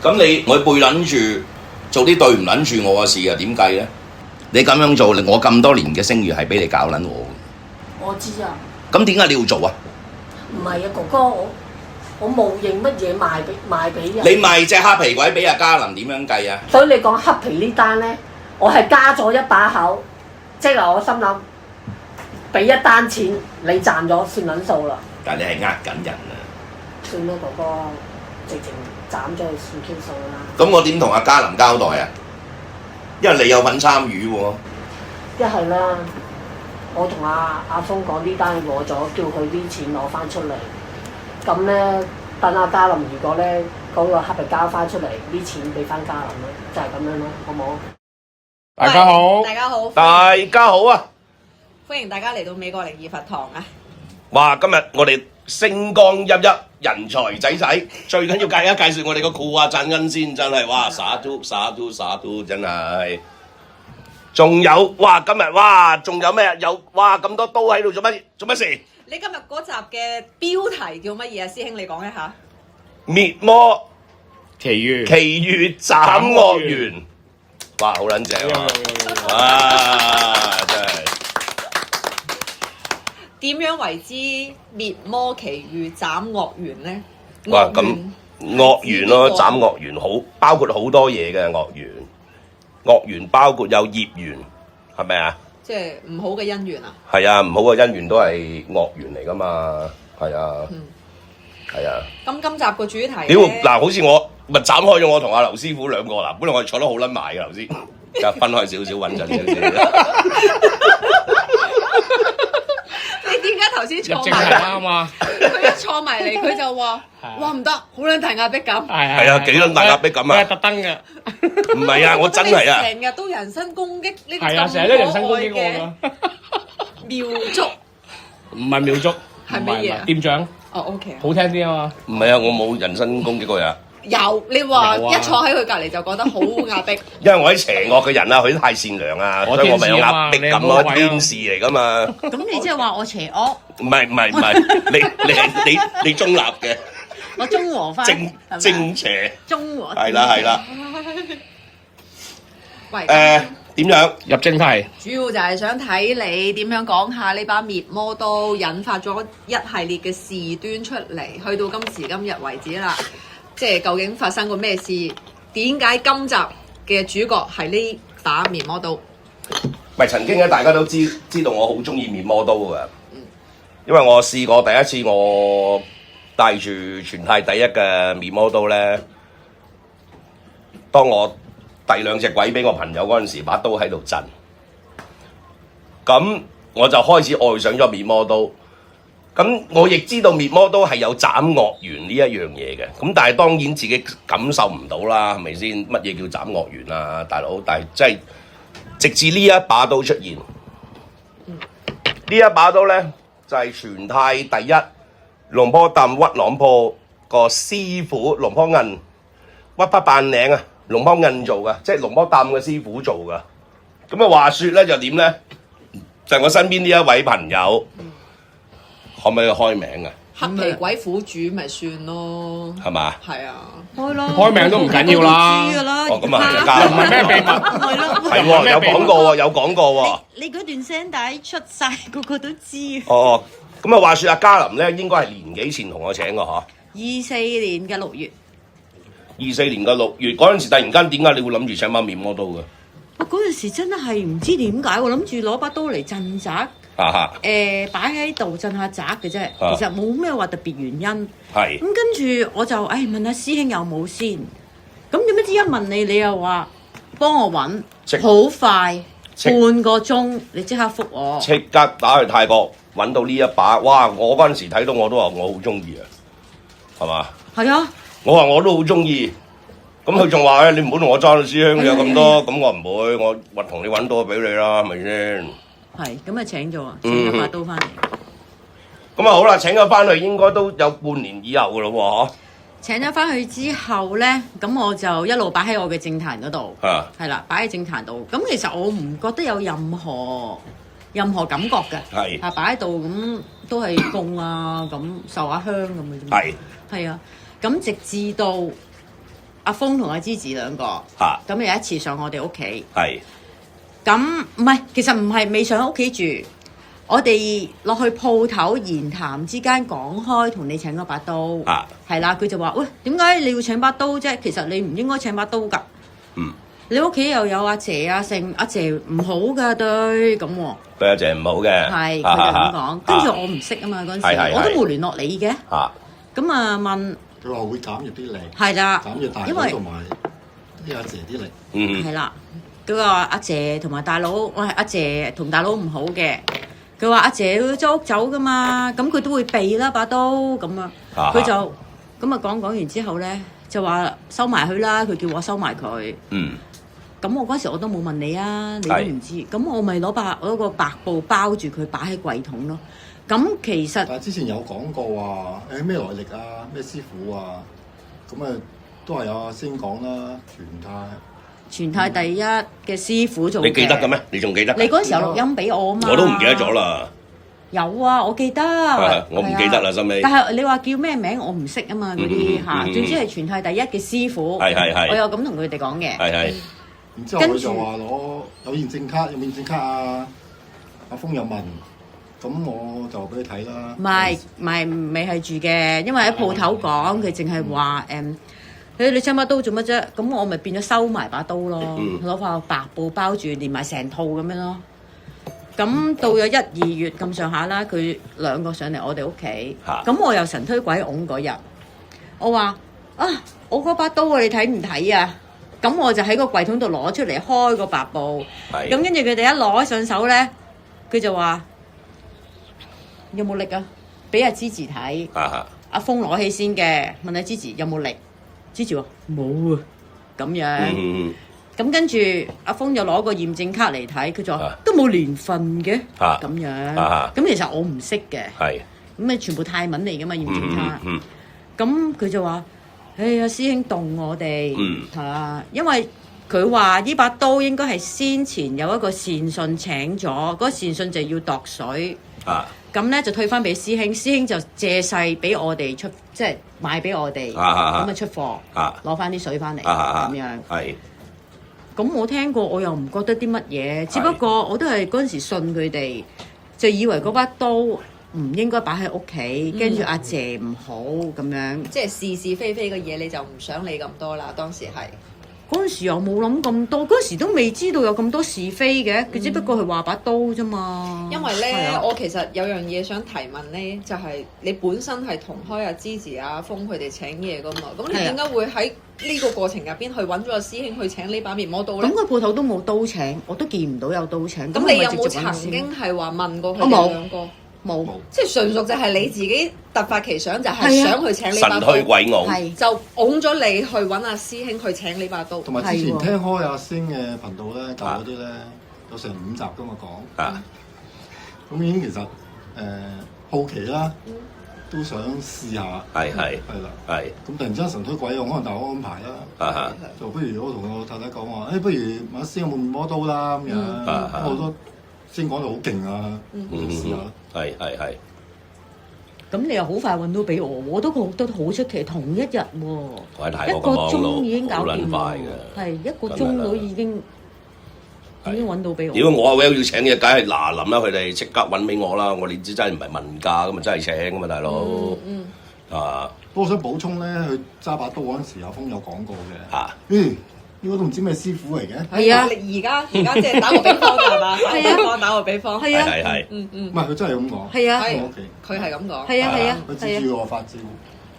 咁你我背撚住做啲對唔撚住我嘅事啊？點計咧？你咁樣做，我咁多年嘅聲譽係俾你搞撚我。我知啊。咁點解你要做啊？唔係啊，哥哥，我冇認乜嘢賣俾人。你賣隻黑皮鬼俾阿嘉林點樣計啊？所以你講黑皮呢單咧，我係加咗一把口，即係我心諗俾一單錢你賺咗算撚數啦。但係你係呃緊人啊！算啦，哥哥，直情斬咗佢算 Q 數啦。咁我點同阿嘉林交代啊？因為你有份參與喎。一係啦，我同阿峰講呢單攞咗，叫佢啲錢攞翻出嚟。咁咧，等阿嘉林如果咧嗰個黑皮交翻出嚟，啲錢俾翻嘉林咯，就係咁樣咯，好冇？大家好，大家好，大家好啊！歡迎大家嚟到美國靈異佛堂啊！哇！今日我哋星光熠熠，人才仔仔，最緊要介紹我哋個庫啊贊恩先，真係哇！灑都真係。仲有哇！今日哇，仲有咩啊？有哇咁多刀喺度做乜事？你今日嗰集嘅標題叫乜嘢啊？師兄你講一下。滅魔奇遇斬惡緣，哇！好撚正啊！哇！真係點樣為之滅魔奇遇斬惡緣呢？哇！咁惡緣咯，斬惡緣好，包括好多嘢嘅惡緣。惡緣包括有業緣，係咪啊？即係唔好嘅姻緣啊？係啊，唔好嘅姻緣都係惡緣嚟噶嘛，係啊，係啊。咁今集個主題屌嗱，好似我咪斬開咗我同阿劉師傅兩個啦，本來我哋坐得好撚埋嘅頭先，就分開少少穩陣少少。你點解頭先坐入正題啱啊！佢一坐埋嚟，佢就話：哇唔得，好撚大壓迫感。係啊，幾撚大壓迫感啊！特登嘅，唔係啊，我真係啊。成日都人身攻擊呢個係啊，成日都人身攻擊我㗎。廟祝唔係廟祝，係乜嘢啊？店長。哦 OK 好聽啲啊嘛。唔係啊，我冇人身攻擊過人。有，你話有啊一坐喺佢隔離就覺得好壓迫。因為我係邪惡嘅人啊，佢都太善良啊，所以我咪有壓迫感咯，天使嚟噶嘛。咁你即係話我邪惡，唔係，你中立嘅，我中和翻，正邪，中和。係啦。喂，點樣？入正題。主要就係想睇你點樣講下呢把滅魔刀引發咗一系列嘅事端出嚟，去到今時今日為止啦。即係究竟發生過咩事？點解今集嘅主角係呢把滅魔刀？咪曾經咧，大家都知道我好中意滅魔刀㗎，因為我試過第一次我帶住全泰第一嘅滅魔刀咧，當我遞兩隻鬼俾我朋友嗰陣時，把刀喺度震，咁我就開始愛上咗滅魔刀。咁我亦知道滅魔刀係有斬惡緣呢一樣嘢嘅，咁但係當然自己感受唔到啦，係咪先？乜嘢叫斬惡緣啊，大佬？但係即係直至呢一把刀出現，呢一把刀咧就係全泰第一龍坡擔屈朗坡個師傅龍坡印屈不扮領啊，龍坡印做噶，即係龍坡擔嘅師傅做噶。咁啊話説咧就點咧？就係我身邊呢一位朋友。可唔可以開名啊？黑皮鬼苦主咪算咯，係嘛？係啊，開咯，開名都唔緊要啦。知㗎啦。哦，咁啊，唔係咩秘密？係咯。係喎，有講過喎，有講過喎。你嗰段聲帶出晒，個個都知。哦，咁啊，話説阿嘉林咧，應該係年幾前同我請嘅嗬。24年嘅6月。24年嘅6月嗰陣時，突然間點解你會諗住請把滅魔刀嘅？我嗰陣時真係唔知點解，我諗住攞把刀嚟鎮宅。擺喺度鎮下宅嘅啫，其實冇咩話特別原因。係。咁跟住我就問下師兄有冇先。咁點不知一問你，你又話幫我揾，好快半個鐘，你即刻覆我。即刻打去泰國揾到呢一把，哇！我嗰陣時睇到我都話我好中意啊，係嘛？係啊。我話我都好中意。咁佢仲話你唔好同我爭啦，師兄有咁多，咁我唔會，我同你揾到俾你啦，係咪先？係，咁啊請咗把刀翻嚟。咁啊好啦，請咗翻去應該都有半年以後噶咯喎，嗬？請咗翻去之後咧，咁我就一路擺喺我嘅政壇嗰度，係啦，擺喺政壇度。咁其實我唔覺得有任何感覺嘅，係啊擺喺度咁都係供啊，咁受下香咁嘅啫。係係啊，咁直至到阿峰同阿芝子兩個，咁有一次上我哋屋企，咁唔係，其實唔係未上屋企住，我哋落去鋪頭言談之間講開，同你請嗰把刀，係啦，佢就話：喂，點解你要請把刀啫？其實你唔應該請把刀㗎。你屋企又有阿姐啊，成阿姐唔好㗎對咁喎。對阿姐唔好嘅。係，佢就咁講。跟住我唔識啊嘛，嗰陣時我都冇聯絡你嘅。咁啊問。佢話會減弱啲力。係啦。減弱大佬同埋啲阿姐啲力。係啦。佢話阿姐同埋大佬，我係阿姐同大佬唔好嘅。佢話阿姐要租屋走㗎嘛，咁佢都會避啦把刀咁啊。佢就咁啊講完之後咧，就話收埋佢啦。佢叫我收埋佢。咁我嗰時我都冇問你啊，你都唔知。咁我咪攞個白布包住佢，擺喺櫃桶咯。咁其實但係之前有講過話，咩來歷啊，咩師傅啊，咁啊都係有阿師兄講啦，全泰第一嘅師傅做嘅。你記得嘅咩？你仲記得？你嗰陣時有錄音俾我啊嘛。我都唔記得咗啦。有啊，我記得。我唔記得啦，收尾。但係你話叫咩名，我唔識啊嘛，嗰啲嚇。總之係全泰第一嘅師傅。我有咁同佢哋講嘅。然之後佢就話攞有驗證卡，有驗證卡啊！阿峰又問，咁我就俾佢睇啦。唔係未係住嘅，因為喺鋪頭講，佢淨係話你請把刀做乜啫？咁我咪變咗收埋把刀咯，攞塊白布包住，連埋成套咁樣咯。咁到咗1、2月咁上下啦，佢兩個上嚟我哋屋企，咁我又神推鬼拱嗰日，我話我嗰把刀你睇唔睇啊？咁我就喺個櫃桶度攞出嚟開個白布，咁跟住佢哋一攞上手咧，佢就話有冇力啊？俾阿芝芝睇，阿峰攞起先嘅，問阿芝芝有冇力，芝芝話冇啊，咁樣。咁跟住阿峰又攞個驗證卡嚟睇，佢就話都冇年份嘅，咁樣。咁其實我唔識嘅，咁全部泰文嚟噶嘛驗證卡。咁佢就話。阿師兄動我哋，因為佢話呢把刀應該係先前有一個善信請咗，嗰個善信就要度水，咁咧就退翻俾師兄，師兄就借勢俾我哋出，即係賣俾我哋，咁啊出貨，攞翻啲水翻嚟，咁樣。咁我聽過，我又唔覺得啲乜嘢，只不過我都係嗰陣時信佢哋，就以為嗰把刀唔應該擺喺屋企，跟住阿姐唔好咁樣，即係是是非非嘅嘢你就唔想理咁多啦。當時係嗰陣時又冇諗咁多，嗰陣時都未知道有咁多是非嘅，佢只不過係話把刀啫嘛。因為咧，我其實有樣嘢想提問咧，就係你本身係同開阿芝芝、阿峰佢哋請嘢噶嘛，咁你點解會喺呢個過程入邊去揾咗個師兄去請呢把滅魔刀咧？咁個鋪頭都冇刀請，我都見唔到有刀請。咁你有冇曾經係話問過佢哋兩個？冇，即係純屬就係你自己突發奇想，就係想去請呢把刀，神推鬼拱，就拱咗你去揾阿師兄去請呢把刀。同埋之前聽開阿星嘅頻道咧，教嗰啲咧有成5集噶嘛講，咁已經其實好奇啦，都想試下，係啦，咁突然之間神推鬼拱，可能大我安排啦，就不如我同我太太講話，不如阿師有冇魔刀啦咁樣，我都先講到好勁啊，試下。係。咁你又好快揾到俾我，我都覺得好出奇，同一日喎，一個鐘已經搞掂快嘅，係1個鐘到已經揾到俾我。如果我阿 Well 要請嘅，梗係嗱臨啦，佢哋即刻揾俾我啦。我哋知真係唔係問價咁啊，真係請㗎嘛，大佬。不過我想補充咧，佢揸把刀嗰陣時，阿峰有講過嘅。呢個都唔知咩師傅嚟嘅。係啊，而家即係打個比方係嘛？打個比方。係啊。唔係佢真係咁講。係啊。佢係咁講。係啊。佢指住我發招，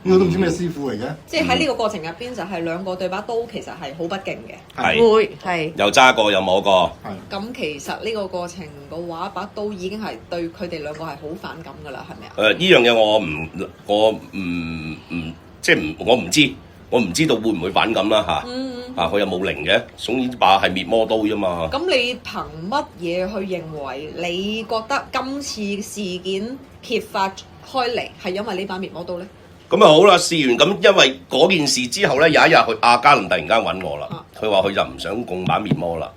呢個都唔知咩師傅嚟嘅。即係喺呢個過程入邊，就係兩個對把刀其實係好不敬嘅。會係。又揸過又摸過。咁其實呢個過程嘅話，把刀已經係對佢哋兩個係好反感㗎啦，係咪啊？呢樣嘢我唔知道會唔會反感啦嚇。佢又冇靈嘅，總之把係滅魔刀啫嘛。咁你憑乜嘢去認為你覺得今次事件揭發開嚟係因為呢把滅魔刀咧？咁啊好啦，試完咁，因為嗰件事之後咧，有一日阿嘉麟突然間揾我啦，佢話佢就唔想供把滅魔啦。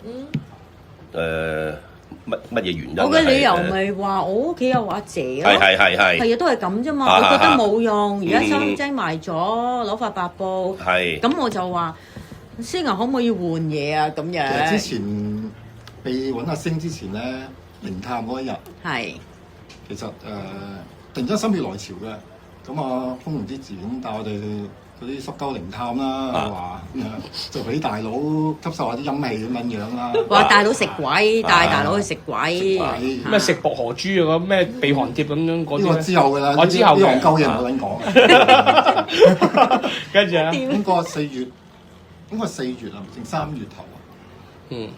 乜嘢原因？我嘅理由咪話我屋企有阿姐咯，係啊，都係咁啫嘛。佢覺得冇用，而家收精埋咗，攞塊白布。係。咁我就話：師娘可唔可以換嘢啊？咁樣。其實之前被揾阿星之前咧，靈探嗰一日。係。其實突然間心血來潮嘅，咁啊風唔知自然帶我哋嗰啲濕鳩靈探啦，話就俾大佬吸收下啲陰氣咁樣樣啦。話大佬食鬼，帶大佬去食鬼，咩食薄荷豬啊，咩避寒貼咁樣嗰啲。呢個之後㗎啦，我之後呢個鳩嘢冇撚講。跟住啊，應該4月，應該4月啊，定3月頭啊？嗯，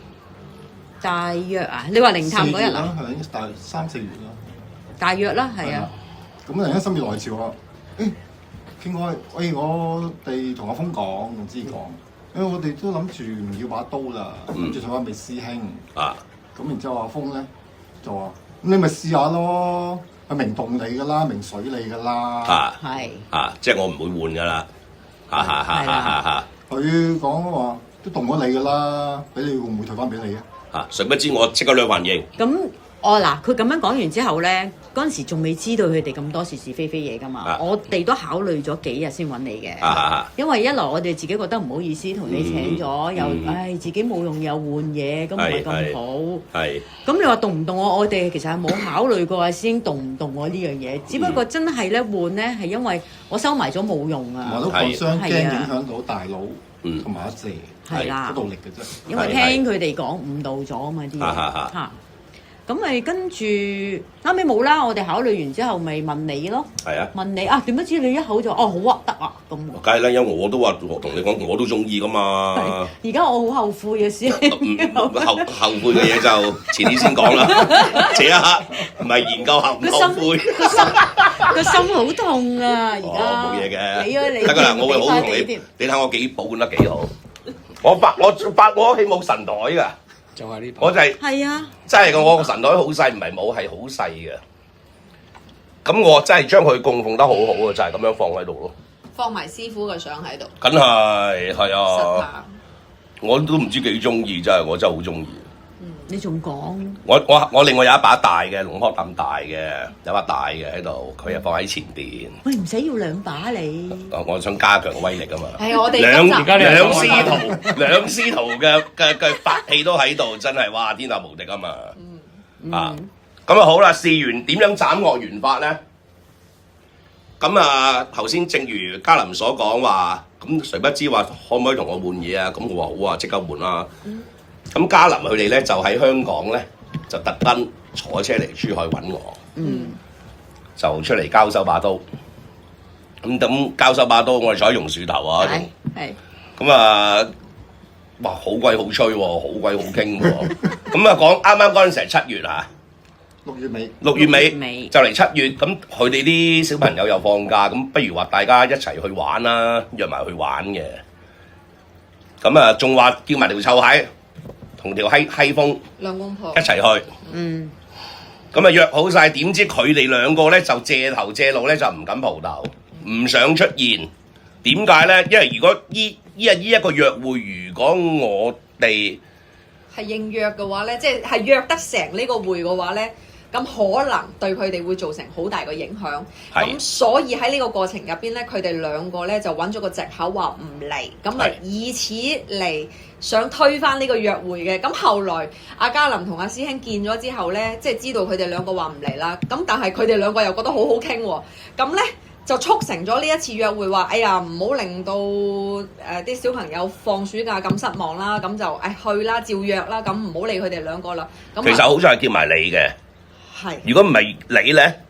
大約啊，你話靈探嗰日啊？係大3、4月啦。大約啦，係啊。咁突然間心血來潮啊！傾開，我哋同阿峰講，同知講，我哋都諗住唔要把刀啦，諗住想揾位師兄。咁然之後阿峰咧就話：咁你咪試下咯，係明洞嚟噶啦，明水嚟噶啦。係。即係我唔會換噶啦。佢講話都動咗你噶啦，俾你會唔會退翻俾你啊？誰不知我即刻兩還應。咁嗱，佢咁樣講完之後咧，嗰陣時仲未知道佢哋咁多是是非非嘢噶嘛，我哋都考慮咗幾日先揾你嘅，因為一來我哋自己覺得唔好意思同你請咗，又自己冇用又換嘢，咁唔係咁好。咁你話動唔動我哋其實係冇考慮過阿師兄動唔動我呢樣嘢，只不過真係咧換咧係因為我收埋咗冇用啊。我都互相驚影響到大佬同埋阿姐嗰度力嘅啫。因為聽佢哋講誤導咗啊嘛啲嘢嚇。咁咪跟住啱尾冇啦，我哋考慮完之後咪問你咯。係啊，問你點不知你一口就好核突啊咁。梗係啦，因為我都話同你講，我都中意噶嘛。而家我好後悔嘅先。後悔嘅嘢就遲啲先講啦。這一刻唔係研究後悔。個心好痛啊！而家冇嘢嘅。你得㗎啦，我會好同你。你睇我幾保管得幾好。我屋企冇神台㗎。就係呢，我就係真係我個神台好細，唔係冇係好細嘅。咁我真係將佢供奉得好好啊，就係咁樣放喺度咯。放埋師傅嘅相喺度。梗係啊！我都唔知幾中意，真係我真係好中意。你仲講？我另外有一把大嘅龍殼咁大嘅，有把大嘅喺度，佢又放喺前邊。喂，唔使要兩把你。我想加強威力啊嘛。係我哋兩師徒嘅法器都喺度，真係哇天下無敵啊嘛。咁好啦，試完點樣斬惡緣法咧？咁頭先正如嘉林所講話，咁誰不知話可唔可以同我換嘢啊？咁我話好啊，即刻換啦。咁嘉林佢哋咧就喺香港咧，就特登坐車嚟珠海揾我，就出嚟交收把刀。咁交收把刀，我哋坐喺榕樹頭啊，咁哇好鬼好吹喎，好鬼好傾喎。咁講啱啱嗰陣時係7月啊，6月尾就嚟7月，咁佢哋啲小朋友又放假，咁不如話大家一齊去玩啦，約埋去玩嘅。咁仲話叫埋條臭閪。同條閪風兩公婆一齊去，咁約好晒，點知佢哋兩個咧就借頭借路咧就唔敢蒲頭，唔想出現。點解咧？因為如果依一個約會，如果我哋係應約嘅話咧，即係約得成呢個會嘅話咧，咁可能對佢哋會造成好大嘅影響。咁所以喺呢個過程入邊咧，佢哋兩個咧就揾咗個藉口話唔嚟，咁啊以此嚟想推翻呢個約會嘅。咁後來阿嘉林同阿師兄見咗之後咧，即係知道佢哋兩個話唔嚟啦。咁但係佢哋兩個又覺得好好傾喎，咁咧就促成咗呢一次約會話：哎呀，唔好令到啲小朋友放暑假咁失望啦。咁就去啦，照約啦。咁唔好理佢哋兩個啦。咁其實好在係叫埋你嘅。如果唔係你咧，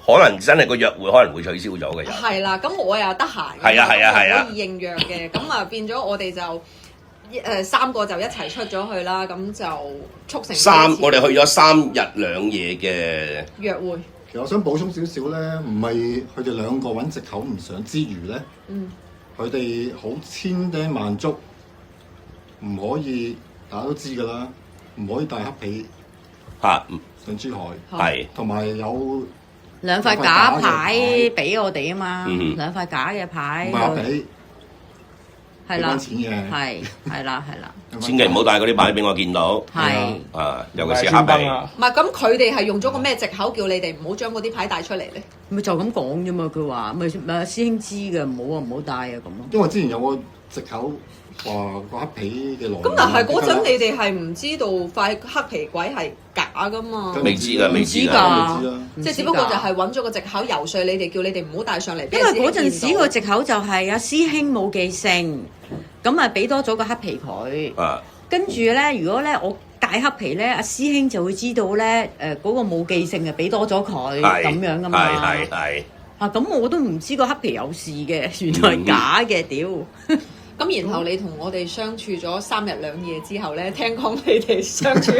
可能真係個約會可能會取消咗嘅。係啦，咁我又得閒，可以應約嘅，咁變咗我哋就3個就一齊出咗去啦，咁就促成我哋去咗3日2夜嘅約會。其實我想補充少少咧，唔係佢哋兩個揾藉口唔上之餘咧，佢哋好千叮萬囑，唔可以大家都知㗎啦，唔可以帶黑皮上珠海，同埋有2塊假牌俾我哋啊嘛，2塊假嘅牌。唔係黑皮，係啦，俾翻錢嘅。係啦，千祈唔好帶嗰啲牌俾我見到。係啊，尤其是黑皮。啊！唔係咁，佢哋係用咗個咩藉口叫你哋唔好將嗰啲牌帶出嚟咧？咪就咁講啫嘛。佢話咪師兄知嘅，唔好帶啊咁咯。因為之前有個藉口話個黑皮嘅來源。咁但係嗰陣你哋係唔知道塊黑皮鬼係假噶嘛？未知㗎，未知㗎。即係只不過就係揾咗個藉口游說你哋，叫你哋唔好帶上嚟。因為嗰陣時個藉口就係阿師兄冇記性，咁啊俾多咗個黑皮佢。跟住咧，如果咧我帶黑皮咧，阿師兄就會知道咧，嗰個冇記性啊，俾多咗佢咁樣噶嘛。係。啊，咁我都唔知個黑皮有事嘅，原來係假嘅，屌！咁然後你同我哋相處咗3日2夜之後咧，聽講你哋相處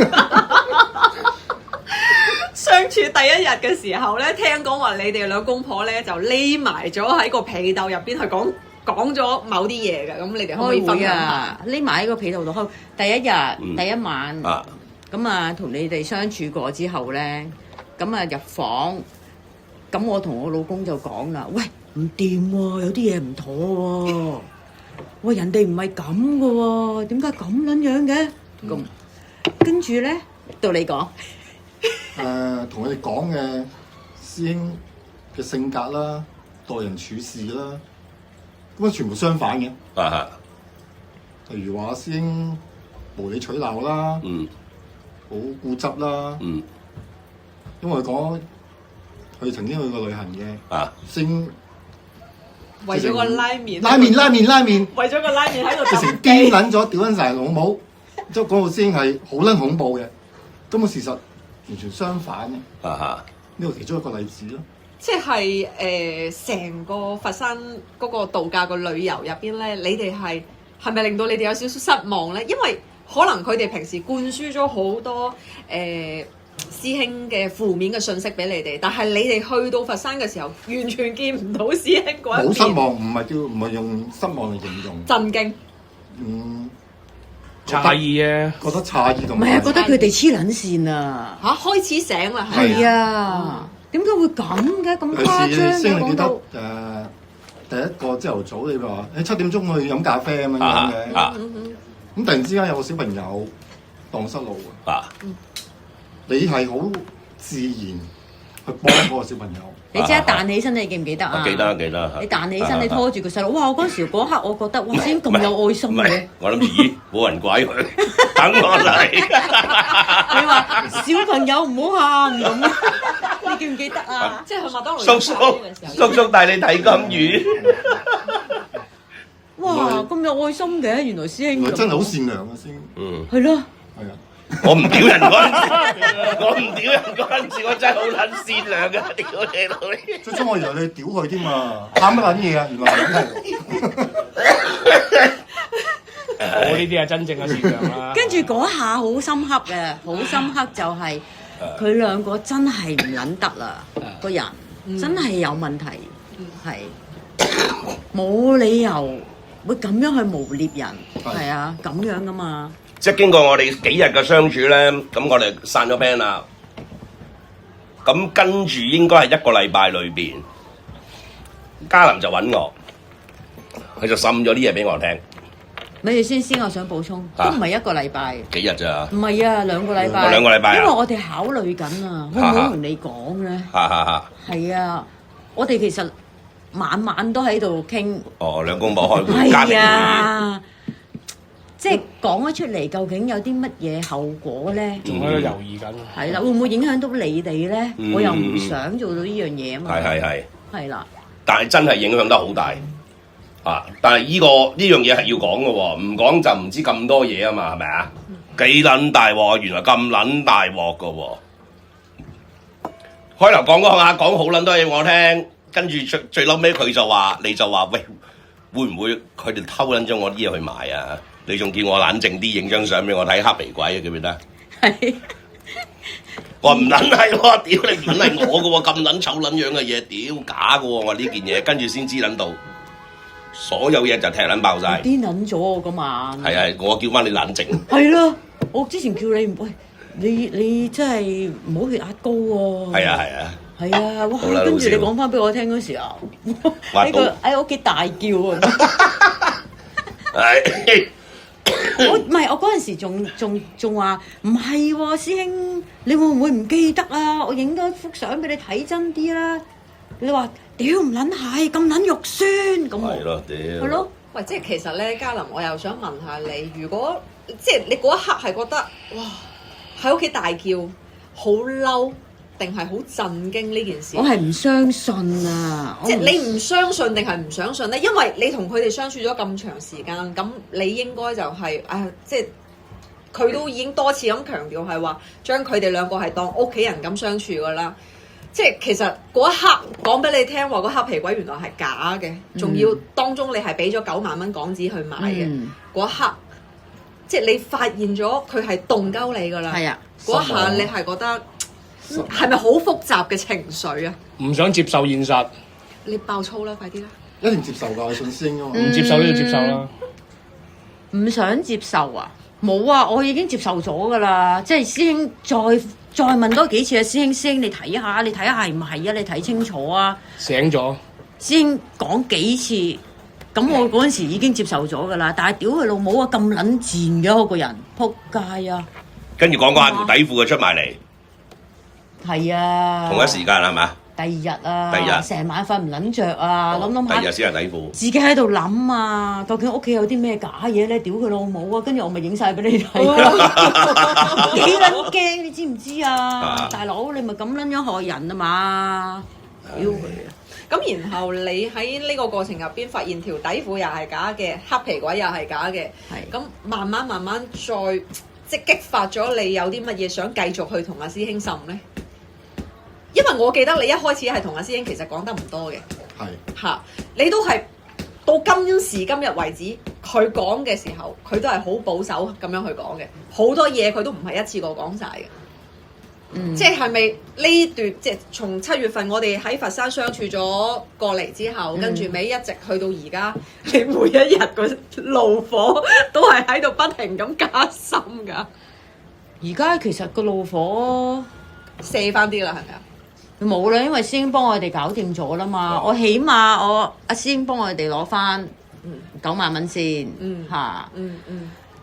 相處第一日嘅時候咧，聽講話你哋兩公婆咧就匿埋咗喺個被竇入邊去講咗某啲嘢嘅，咁你哋可唔可以分享下？匿埋喺個被竇度開。第一日、第一晚，咁啊同你哋相處過之後咧，咁啊入房，咁我同我老公就講啦，喂，唔掂喎，有啲嘢唔妥喎。喂，人哋唔係咁嘅喎，點解咁撚樣嘅？咁跟住咧，到你講。同佢哋講嘅師兄嘅性格啦、待人處事啦，咁啊全部相反嘅。例如話師兄無理取鬧啦，好固執啦。因為講佢曾經去過旅行嘅，師兄為咗個拉麵，為咗個拉麵喺度直情癲撚咗，屌撚晒老母，即係嗰個師兄係好撚恐怖嘅。咁個事實完全相反嘅。呢個其中一個例子咯。即係成個佛山嗰個度假個旅遊入邊咧，你哋係咪令到你哋有少少失望咧？因為可能佢哋平時灌輸咗好多師兄嘅負面嘅信息俾你哋，但係你哋去到佛山嘅時候，完全見唔到師兄嗰一面。冇失望，唔係用失望嚟形容。震驚。詫異啊！覺得詫異同唔係啊，覺得佢哋黐撚線啊！開始醒啦，係啊，點解會咁嘅？咁誇張嘅講到第一個朝頭早，你話7點鐘去飲咖啡咁樣嘅，咁突然之間有個小朋友蕩失路啊！你係好自然去幫嗰個小朋友。你即刻彈起身，你記唔記得啊？記得。你彈起身，你拖住個細路，哇！我嗰時嗰刻，我覺得哇，先咁有愛心嘅。我諗咦，冇人拐佢，等我嚟。你話小朋友唔好喊咁，你記唔記得啊？即係去麥當勞叔叔帶你睇金魚。哇！咁有愛心嘅，原來師兄。真係好善良嘅先。係咯。係啊。我唔屌人嗰陣時，我真係好撚善良嘅，屌你老味！最初我以為你屌佢添嘛，喊乜撚嘢啊？原來係我呢啲係真正嘅善良啦。跟住嗰下好深刻嘅，好深刻就係佢兩個真係唔撚得啦，個人真係有問題，係冇理由會咁樣去誣蔑人，係啊，咁樣噶嘛。即係經過我哋幾日嘅相處咧，咁我哋散咗 band 啦。咁跟住應該係1個禮拜裏邊，嘉林就揾我，佢就滲咗啲嘢俾我聽。咪住先，我想補充，都唔係1個禮拜。幾日咋？唔係啊，2個禮拜。2個禮拜啊！因為我哋考慮緊啊，可唔可以同你講咧？係啊，我哋其實晚晚都喺度傾。兩公婆開會，家庭會議。即係講咗出嚟，究竟有啲乜嘢後果咧？仲喺度猶豫緊。係啦，會唔會影響到你哋咧？我又唔想做到呢樣嘢啊嘛。係。係啦。但係真係影響得好大啊！但係呢樣嘢係要講嘅喎，唔講就唔知咁多嘢啊嘛，係咪啊？幾撚大鑊，原來咁撚大鑊嘅喎！開頭講好撚多嘢我聽，跟住最嬲尾佢就話，你就話喂，會唔會佢哋偷撚咗我啲嘢去賣啊？你仲叫我冷靜啲，影張相俾我睇黑皮鬼啊？記唔記得？係。我話唔撚係喎，屌你唔撚係我嘅喎，咁撚醜撚樣嘅嘢，屌假嘅喎！我呢件嘢，跟住先知撚到，所有嘢就踢撚爆晒。癲撚咗我嗰晚。係啊，我叫翻你冷靜。係咯，我之前叫你喂，你真係唔好血壓高喎。係啊。係啊，哇！跟住你講翻俾我聽嗰時候，喺屋企大叫啊！係。我嗰陣時仲話唔係喎，師兄，你會唔會唔記得啊？我影多幅相俾你睇真啲啦。你話屌唔撚係咁撚肉酸咁，係咯，屌。係咯。喂，即係其實咧，嘉林，我又想問下你，如果即係你嗰一刻係覺得哇喺屋企大叫，好嬲，定係好震驚呢件事？我係唔相信啊！即係你唔相信定係唔相信咧？因為你同佢哋相處咗咁長時間，咁你應該就係、即係佢都已經多次咁強調係話，將佢哋兩個係當屋企人咁相處噶啦。即係其實嗰一刻講俾你聽話，嗰黑皮鬼原來係假嘅，仲要當中你係俾咗9萬蚊港紙去買嘅。嗰一刻，即係你發現咗佢係動鳩你噶啦。係啊，嗰一下你係覺得係咪好複雜嘅情緒啊？唔想接受現實，你爆粗啦，快啲啦！一定接受㗎，我信師兄啊嘛。唔接受都要接受啦。唔想接受啊？冇啊，我已經接受咗㗎啦。即係師兄再問多幾次啊，師兄你睇下係唔係啊？你睇清楚啊！醒咗，師兄講幾次，咁我嗰陣時已經接受咗㗎啦。但係屌佢老母啊，咁撚賤嘅我個人，仆街啊！跟住講下條底褲就出埋嚟，係啊，同一時間係嘛？第二日啊，第二日成晚瞓唔撚着啊，諗下第二日先係底褲。自己喺度諗啊，究竟屋企有啲咩假嘢咧？屌佢老母啊！跟住我咪影晒俾你睇咯，幾撚驚你知唔知啊？大佬你咪咁撚樣害人啊嘛！屌佢啊！咁然後你喺呢個過程入邊發現條底褲又係假嘅，黑皮鬼又係假嘅，咁慢慢再即係激發咗你有啲乜嘢想繼續去同阿師兄滲咧？因為我記得你一開始係同阿師兄其實講得唔多嘅，係嚇，你都係到今時今日為止，佢講嘅時候，佢都係好保守咁樣去講嘅，好多嘢佢都唔係一次過講晒嘅。即係咪呢段即係從7月份我哋喺佛山相處咗過嚟之後，跟住尾一直去到而家，你每一日個怒火都係喺度不停咁加深㗎。而家其實個怒火卸翻啲啦，係咪啊？冇啦，因為師兄幫我哋搞掂咗啦嘛。我起碼阿師兄幫我哋攞翻9萬蚊先嚇。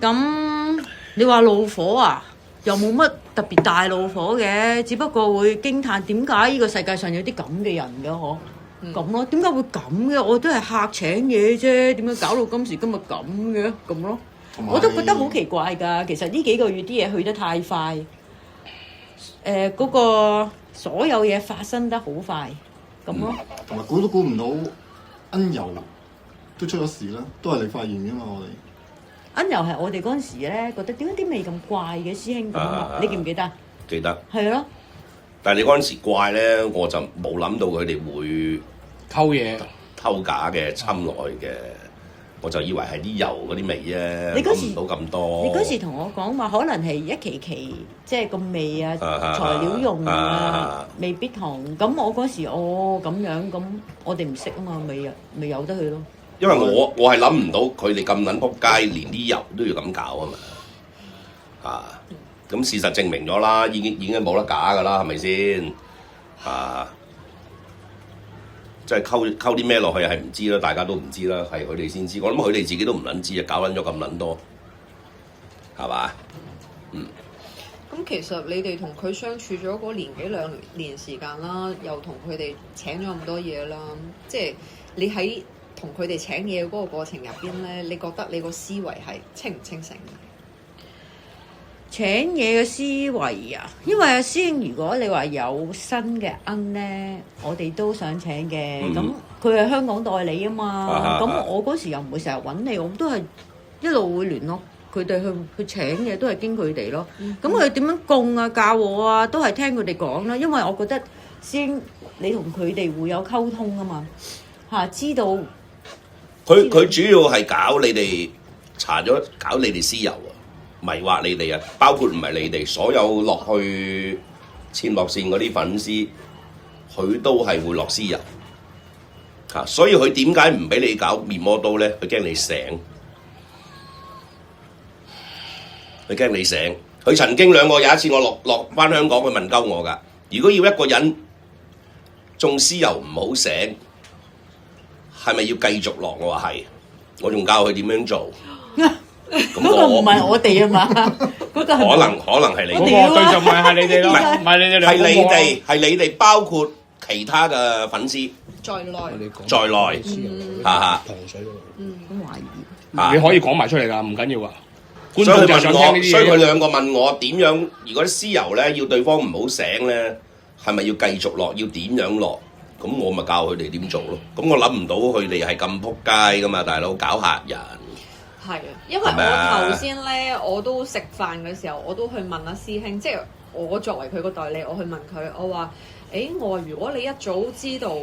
咁你話怒火啊？又冇乜特別大怒火嘅，只不過會驚嘆點解呢個世界上有啲咁嘅人嘅嗬？咁咯，點解會咁嘅？我都係客請嘢啫，點解搞到今時今日咁嘅咁咯？我都覺得好奇怪㗎。其實呢幾個月啲嘢去得太快，嗰個所有嘢發生得好快咁咯。同埋估都估唔到恩柔都出咗事啦，都係你發現㗎嘛，我哋。恩柔係我哋嗰陣時咧，覺得點解啲味咁怪嘅師兄咁啊？你記唔記得？記得。係咯。但係你嗰陣時怪咧，我就冇諗到佢哋會偷嘢、偷假嘅、侵來嘅，我就以為係啲油嗰啲味啫。你嗰時諗唔到咁多。你嗰時同我講話，可能係一期即係個味啊、材料用啊，未必同。咁我嗰時咁樣，咁我哋唔識啊嘛，咪由得佢咯。因為我係諗唔到佢哋咁撚仆街，連啲油都要咁搞啊嘛，咁事實證明咗啦，已經冇得假噶啦，係咪先？即係溝啲咩落去係唔知啦，大家都唔知啦，係佢哋先知。我諗佢哋自己都唔撚知啊，搞撚咗咁撚多，係嘛？咁其實你哋同佢相處咗嗰年幾2年時間啦，又同佢哋請咗咁多嘢啦，即係你喺同佢哋請嘢嗰個過程入邊咧，你覺得你個思維係清唔清醒？請嘢嘅思維啊，因為阿師兄，如果你話有新嘅恩咧，我哋都想請嘅。咁佢係香港代理啊嘛，咁我嗰時又唔會成日揾你，我都係一路會聯絡佢哋去請嘢，都係經佢哋咯。咁佢點樣供啊、教我啊，都係聽佢哋講啦。因為我覺得師兄你同佢哋會有溝通啊嘛，知道。佢主要係搞你哋搞你哋私油啊，迷惑你哋啊，包括唔係你哋所有落去簽落線嗰啲粉絲，佢都係會落私油所以佢點解唔俾你搞面魔刀咧？佢驚你醒，佢曾經有一次我落翻香港，佢問鳩我㗎，如果要一個人中私油唔好醒，係咪要繼續落？我話係，我仲教佢點樣做。嗰個唔係我哋啊嘛，嗰個可能係你嗰哋，個對象唔係你哋咯，唔係你哋兩個係你哋，包括其他嘅粉絲在內。在內，嚇好懷疑。你可以講埋出嚟㗎，唔緊要啊。觀所以佢眾就想聽呢問我，所以佢啲嘢。兩個問我點樣？如果啲屍油咧要對方唔好醒咧，係咪要繼續落？要點樣落？咁我咪教佢哋點做咯。咁我諗唔到佢哋係咁撲街噶嘛，大佬搞客人。係啊，因為我頭先咧，我都食飯嘅時候，我都去問阿師兄，即係我作為佢個代理，我去問佢，我話：我話如果你一早知道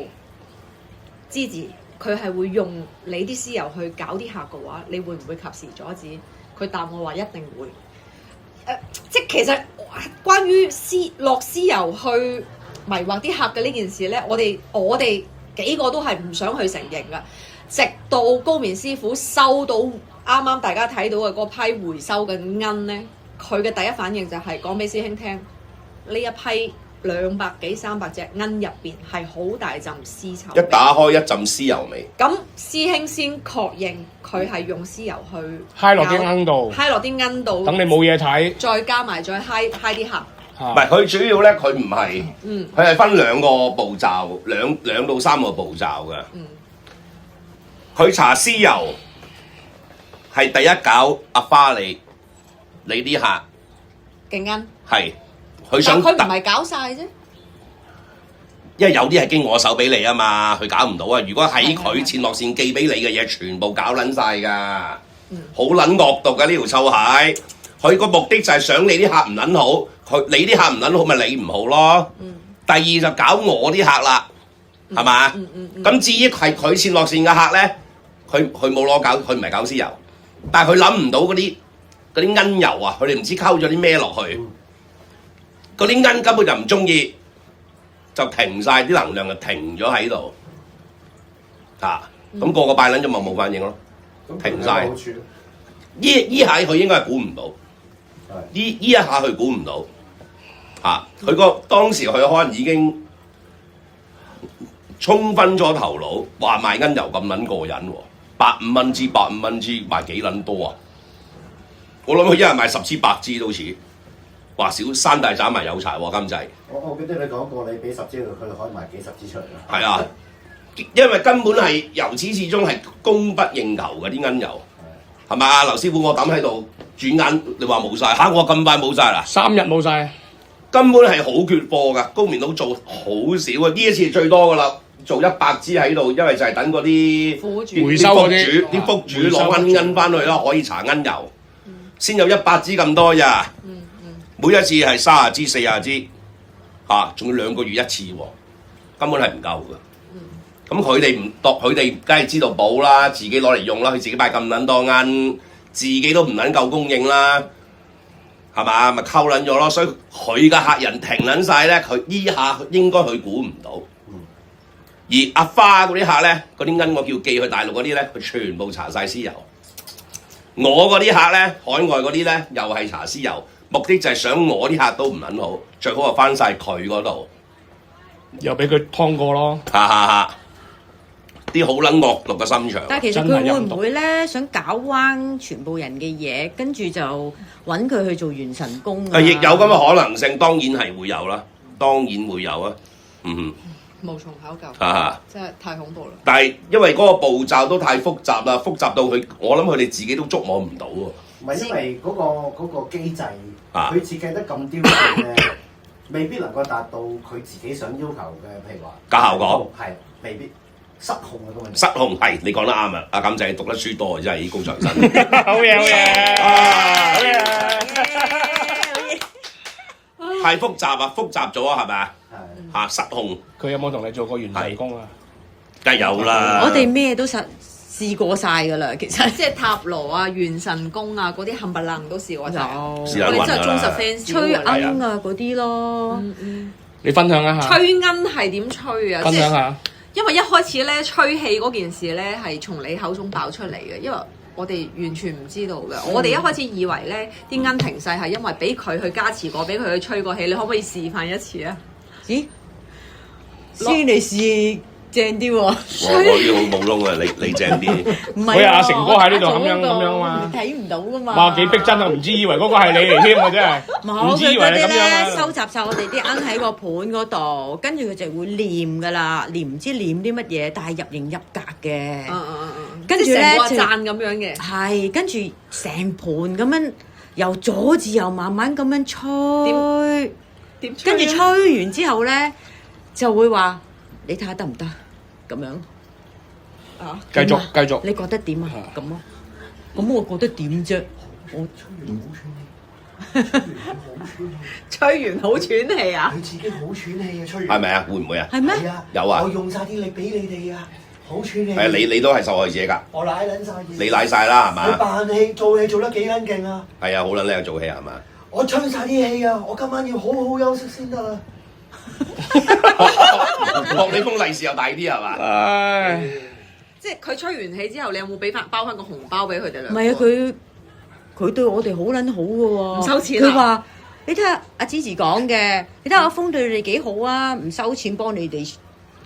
芝士佢係會用你啲屍油去搞啲客嘅話，你會唔會及時阻止？佢答我話一定會。即係其實關於落屍油去迷惑啲客嘅呢件事咧，我哋幾個都係唔想去承認噶，直到高棉師傅收到啱啱大家睇到嘅嗰批回收嘅鵪咧，佢嘅第一反應就係講俾師兄聽，呢一批200幾300隻鵪入邊係好大陣屍臭味，一打開一陣屍油味。咁師兄先確認佢係用屍油去揩落啲鵪度，揩落啲鵪度，等你冇嘢睇。再加埋再揩啲客。唔係佢主要咧，佢唔係，佢係分兩個步驟，兩到3個步驟嘅。佢搽屍油係第一搞阿花你啲客勁奀，係佢但想佢唔係搞晒啫。因為有啲係經我手俾你啊嘛，佢搞唔到啊。如果喺佢前落線寄俾你嘅嘢，全部搞撚晒㗎，好撚惡毒㗎呢條臭蟹。佢個目的就係想你啲客唔撚好，你啲客唔撚好咪你唔好咯。第二就搞我啲客啦，係嘛？咁至於係佢前落線嘅客咧，佢冇攞搞，佢唔係搞屍油，但係佢諗唔到嗰啲鵪油啊，佢哋唔知溝咗啲咩落去，嗰啲鵪根本就唔中意。就停晒啲能量就停咗喺度，咁個拜撚咗咪冇反應咯，停晒。依下佢應該係估唔到，依一下佢估唔到，佢當時佢可能已經沖昏咗頭腦，話賣鵪油咁撚過癮喎，85蚊支，85蚊支賣幾撚多啊？我諗佢一日賣10支100支都似。話少山大斬埋有柴喎，今際。我記得你講過，你俾10支佢可以賣幾十支出嚟啦。係啊，因為根本係由始至終係供不應求嘅啲鵪油，係咪啊？劉師傅，我抌喺度轉眼，你話冇晒嚇，我咁快冇晒啦3日冇晒，根本係好缺貨㗎。高棉佬做好少啊，呢一次最多㗎啦，做100支喺度，因為就係等嗰啲回收嗰啲啲福主攞鵪翻去啦，可以搽鵪油，先有100支咁多咋。每一次係30支40支，仲要2個月一次喎，根本係唔夠嘅。咁佢哋唔度，佢哋梗係知道補啦，自己攞嚟用啦，佢自己買咁撚多鵪，自己都唔撚夠供應啦，係嘛？咪溝撚咗咯，所以佢嘅客人停撚晒咧，佢依下應該佢估唔到。而阿花嗰啲客咧，嗰啲鵪我叫寄去大陸嗰啲咧，佢全部搽晒屍油。我嗰啲客咧，海外嗰啲咧，又係搽屍油。目的就係想我啲客都唔撚好，最好就翻晒佢嗰度，又俾佢劏過咯。啲好撚惡毒嘅心腸。但係其實佢會唔會咧想搞彎全部人嘅嘢，跟住就揾佢去做元神功啊？亦有咁嘅可能性，當然係會有啦，當然會有啊。無從考究，真係太恐怖啦！但係因為嗰個步驟都太複雜啦，複雜到我諗佢哋自己都捉摸唔到喎。唔係因為嗰個機制，佢設計得咁刁鑽咧，未必能夠達到佢自己想要求嘅，譬如話個效果係未必失控嘅個問題。失控係你講得啱啊！阿錦仔讀得書多，真係高材生。好嘢，好嘢，好嘢！太複雜啊，複雜咗啊，係咪啊？失控。佢有冇同你做過元神功啊？梗係有啦。我哋咩都試過晒㗎啦，其實即係塔羅啊、元神功啊嗰啲冚唪唥都試過晒。有，試下真係忠實 fans。吹鵪啊嗰啲咯。你分享一下。吹鵪係點吹啊？分享下。因為一開始咧吹氣嗰件事咧係從你口中爆出嚟嘅，因為我哋完全唔知道嘅。我哋一開始以為咧啲鵪停晒係因為俾佢去加持過，俾佢去吹過氣。你可唔可以示範一次啊？咦？先你試正啲喎。我呢個冇窿啊，你正啲。唔係好似阿成哥喺呢度咁樣嘛，你睇唔到噶嘛。哇幾逼真啊！唔知以為嗰個係你嚟添啊，真係。唔知以為佢嗰啲你咁樣咧啊。收集晒我哋啲罌喺個盤嗰度，跟住佢就會念噶啦，念唔知念啲乜嘢，但係入型入格嘅。跟住咧即係成個讚咁樣嘅。係跟住成盤咁樣由左至右慢慢咁樣吹，跟住吹完之後咧就會話你睇下得唔得咁樣。啊！繼續。你覺得點啊？咁咯，咁我覺得點啫？我吹完好喘氣啊！佢自己好喘氣啊，吹完係咪啊？會唔會啊？係咩？係啊，有啊我用晒啲力俾你哋啊，好喘氣。係你都係受害者㗎，我舐撚晒嘢。你賴晒啦係佢嘛？扮戲做戲做得幾撚勁啊！係啊，好撚叻做戲係嘛？我吹晒啲氣啊！我今晚要好好休息先得啦。博你封利是又大啲係嘛？唉，即係佢吹完氣之後，你有冇俾翻包翻個紅包俾佢哋兩個？唔係啊，佢對我哋好撚好嘅喎，唔收錢啊佢話：你睇下阿芝講嘅，你睇下阿峰對你哋幾好啊，唔收錢幫你哋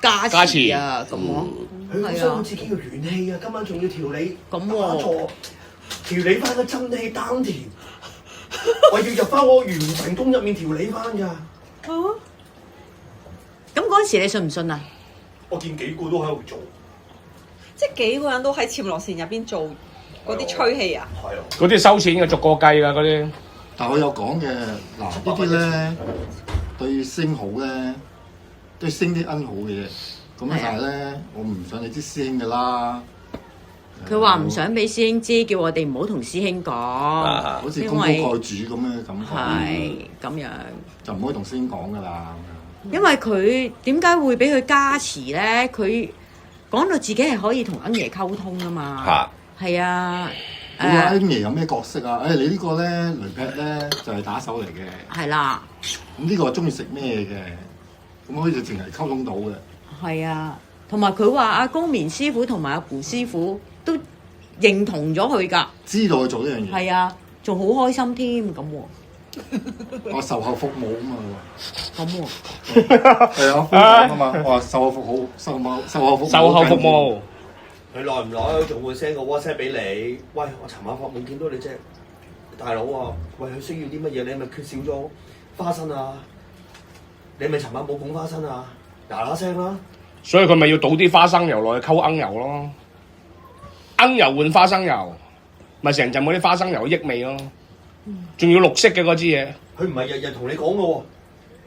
加持啊咁喎。佢好係啊想自己要元氣啊！今晚仲要調理咁喎打坐，調理翻個真氣丹田。我要入翻我元神宮入面調理翻㗎。咁嗰陣時你信唔信啊？我見幾個都喺度做。即係幾個人都喺潛落線入邊做嗰啲吹氣啊！係啊。嗰啲收錢嘅逐個計㗎嗰啲。但我有講嘅，嗱呢啲咧對星好咧，對星啲恩好嘅嘢。咁但係咧，我唔想你知師兄㗎啦。佢話唔想俾師兄知，叫我哋唔好同師兄講，好似功高蓋主咁嘅感覺。係咁樣。就唔可以同師兄講㗎啦。因為佢點解會俾佢加持咧？佢講到自己係可以同恩爺溝通㗎嘛。係啊。你話恩爺有咩角色啊？你呢個咧雷劈咧就係打手嚟嘅。係啦。咁呢個中意食咩嘅？咁可以就淨係溝通到嘅。係啊，同埋佢話阿高棉師傅同埋阿胡師傅都認同咗佢㗎。知道佢做呢樣嘢。係啊，仲好開心添咁喎。我售後服務啊嘛。咁喎。係啊，啊嘛，我話售後服務，售後服務。佢耐唔耐仲會 send 個 WhatsApp 俾你？喂，我尋晚發夢見到你隻大佬啊！喂，佢需要啲乜嘢？你係咪缺少咗花生啊？你咪尋晚冇捧花生啊？嗱聲啦！所以佢咪要倒啲花生油落去溝罌油咯，罌油換花生油，咪成陣嗰啲花生油益味咯，仲要綠色嘅嗰支嘢。佢唔係日日同你講嘅喎，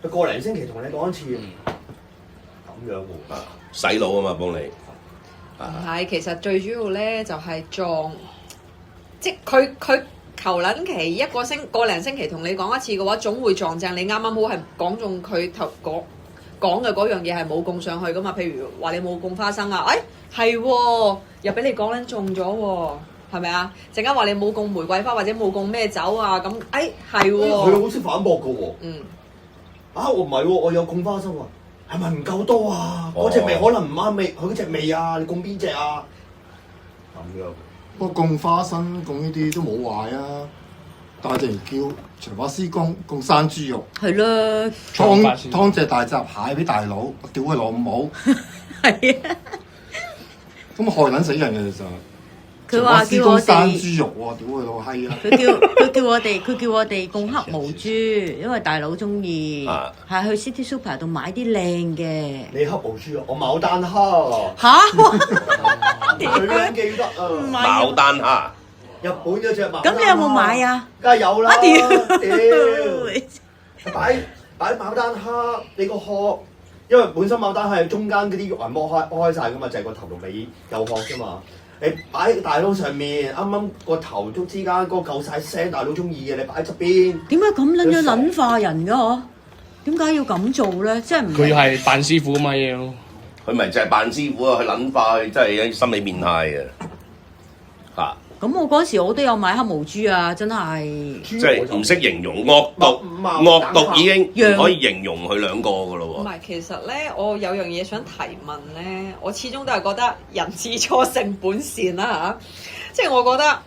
佢個零星期同你講一次咁樣喎。洗腦啊嘛，幫你。唔係，其實最主要咧就係撞，即係佢求撚期一個零星期同你講一次嘅話，總會撞正你啱啱好係講中佢頭講嘅嗰樣嘢係冇供上去噶嘛。譬如話你冇供花生啊，係喎，又俾你講撚中咗喎，係咪啊？陣間話你冇供玫瑰花或者冇供咩酒啊，咁係喎。佢好識反駁嘅喎。我唔係喎，我有供花生喎。係咪唔夠多啊？嗰隻味可能唔啱味，佢嗰隻味啊，你供邊隻啊？咁樣。不過供花生供呢啲都冇壞啊，但係就叫長髮師供生豬肉。係啦。劏隻大閘蟹俾大佬，我屌佢老母。係啊。咁害撚死人嘅其實。佢話叫我哋生豬肉喎，屌佢老閪啊！佢叫我哋供黑毛豬，因為大佬中意，係去 City Super 度買啲靚嘅。你黑毛豬啊？我牡丹蝦。嚇！佢都記得啊！牡丹蝦。日本嗰隻牡丹蝦。咁你有冇買啊？梗係有啦！屌！擺牡丹蝦，你個殼，因為本身牡丹蝦係中間嗰啲肉係剝開晒噶嘛，就係個頭同尾有殼啫嘛。你擺喺大佬上面，啱啱個頭足之間嗰個夠晒聲，大佬中意嘅，你擺喺側邊。點解咁撚樣撚化人㗎？嗬？點解要咁做咧？即係唔佢係扮師傅啊嘛要。佢咪就係扮師傅啊！佢撚化，真係心理變態嘅嚇。咁我嗰時我都有買黑毛豬啊，真係。即係唔識形容惡毒已經可以形容佢兩個㗎咯喎。唔係，其實咧，我有樣嘢想提問咧，我始終都係覺得人之初性本善啦嚇，即係我覺得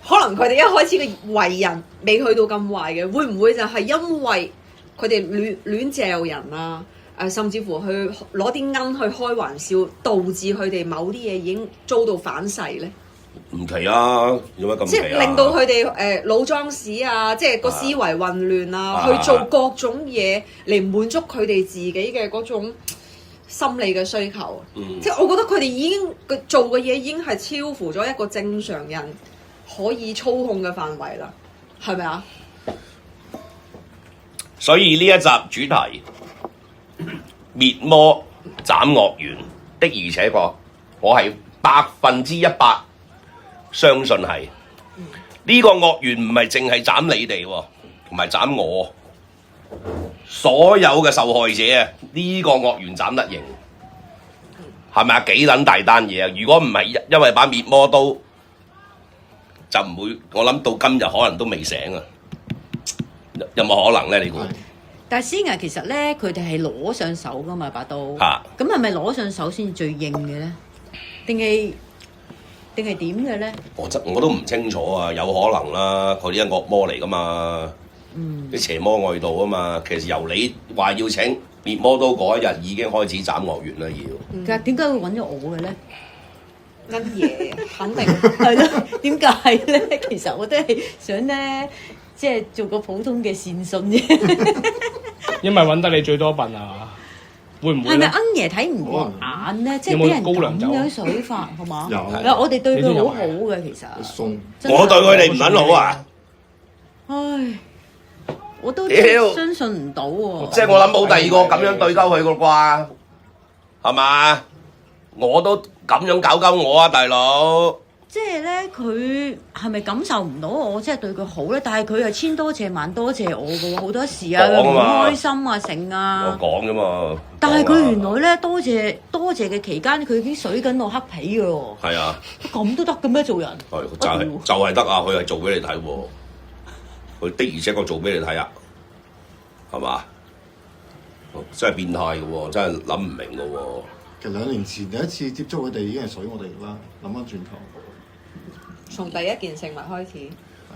可能佢哋一開始嘅為人未去到咁壞嘅，會唔會就係因為佢哋亂嚼人啊？甚至乎去攞啲鵪去開玩笑，導致佢哋某啲嘢已經遭到反噬咧？唔奇啊，有乜咁奇啊？即係令到佢哋腦裝屎啊，即係個思維混亂啊，去做各種嘢嚟滿足佢哋自己嘅嗰種心理嘅需求。即係我覺得佢哋已經做嘅嘢已經係超乎咗一個正常人可以操控嘅範圍啦，係咪啊？所以呢一集主題滅魔斬惡緣的而且確，我係100%相信係呢個惡緣唔係淨係斬你哋喎，同埋斬我，所有嘅受害者啊，呢個惡緣斬得型，係咪啊？幾撚大單嘢啊！如果唔係因為把滅魔刀，就唔會，我諗到今日可能都未醒啊！有冇可能咧？你估？但係師爺其實咧，佢哋係攞上手噶嘛把刀，咁係咪攞上手先最硬嘅咧？定係點嘅咧？我都唔清楚啊，有可能啦，佢啲係惡魔嚟噶嘛，啲邪魔外道啊嘛。其實由你話要請滅魔刀嗰一日已經開始斬惡緣啦，要。但係點解會揾咗我嘅咧？恩爺肯定係咯，點解咧？其實我都係想咧，即係做個普通嘅善信啫。因為揾得你最多笨啊！會唔會咧？係咪恩爺睇唔過眼咧？即係俾人咁樣水法，係嘛？有我哋對佢好好嘅，其實。送我對佢哋唔撚好啊！唉，我都屌相信唔到喎。即係我諗冇第二個咁樣對鳩佢個啩，係嘛？我都咁樣搞鳩我啊，大佬！即係咧，佢係咪感受唔到我即係對佢好咧？但係佢係千多謝萬多謝我嘅喎，好多時啊，佢唔開心啊，成啊。我講啫嘛。但係佢原來咧，多謝嘅期間，佢已經水緊我黑皮嘅喎。係啊。咁都得嘅咩？做人係就係得啊！佢係做俾你睇喎，佢的而且確做俾你睇啊，係嘛？真係變態嘅喎，真係諗唔明嘅喎。其實2年前第一次接觸佢哋已經係水我哋啦，諗翻轉頭。從第一件食物開始。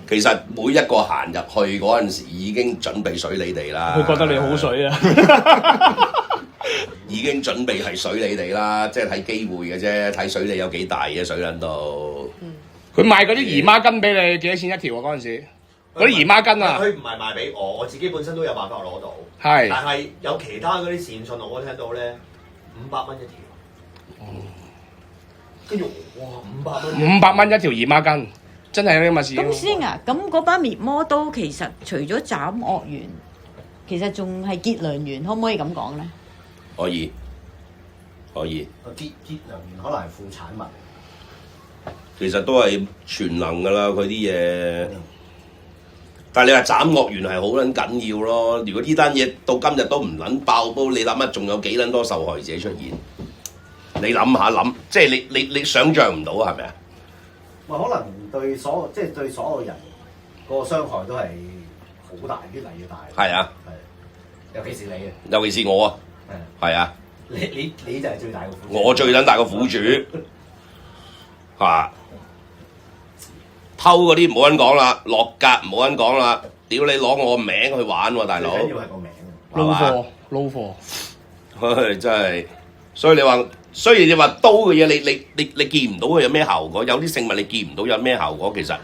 其實每一個行入去嗰陣時已經準備水你哋啦。佢覺得你好水啊！已經準備係水你哋啦，即係睇機會嘅啫，睇水你有幾大嘅水喺度。佢賣嗰啲姨媽巾俾你幾多錢一條啊？嗰陣時嗰啲姨媽巾啊，佢唔係賣俾我，我自己本身都有辦法攞到。係但係有其他嗰啲善信我聽到咧，500蚊一條。跟住哇，500蚊。500蚊一條姨媽巾，真係有啲咁嘅事。咁先啊！咁嗰把滅魔刀其實除咗斬惡緣，其實仲係結良緣，可唔可以咁講咧？可以。結良緣可能係副產物。其實都係全能㗎啦，佢啲嘢。但係你話斬惡緣係好撚緊要咯。如果呢單嘢到今日都唔撚爆煲，你諗下仲有幾撚多受害者出現？你諗下，即係你想像唔到係咪啊？可能對所有人嗰個傷害都係好大，越嚟越大。係啊，尤其是你啊，尤其是我啊，係啊，你就係最大嘅苦主。我最撚大個苦主嚇。偷嗰啲唔好撚講啦，落格唔好撚講啦，屌你攞我名去玩喎，大佬！最緊要係個名。撈貨，真係，所以你話，雖然你話刀嘅嘢，你見唔到佢有咩效果，有啲聖物你見唔到有咩效果，其實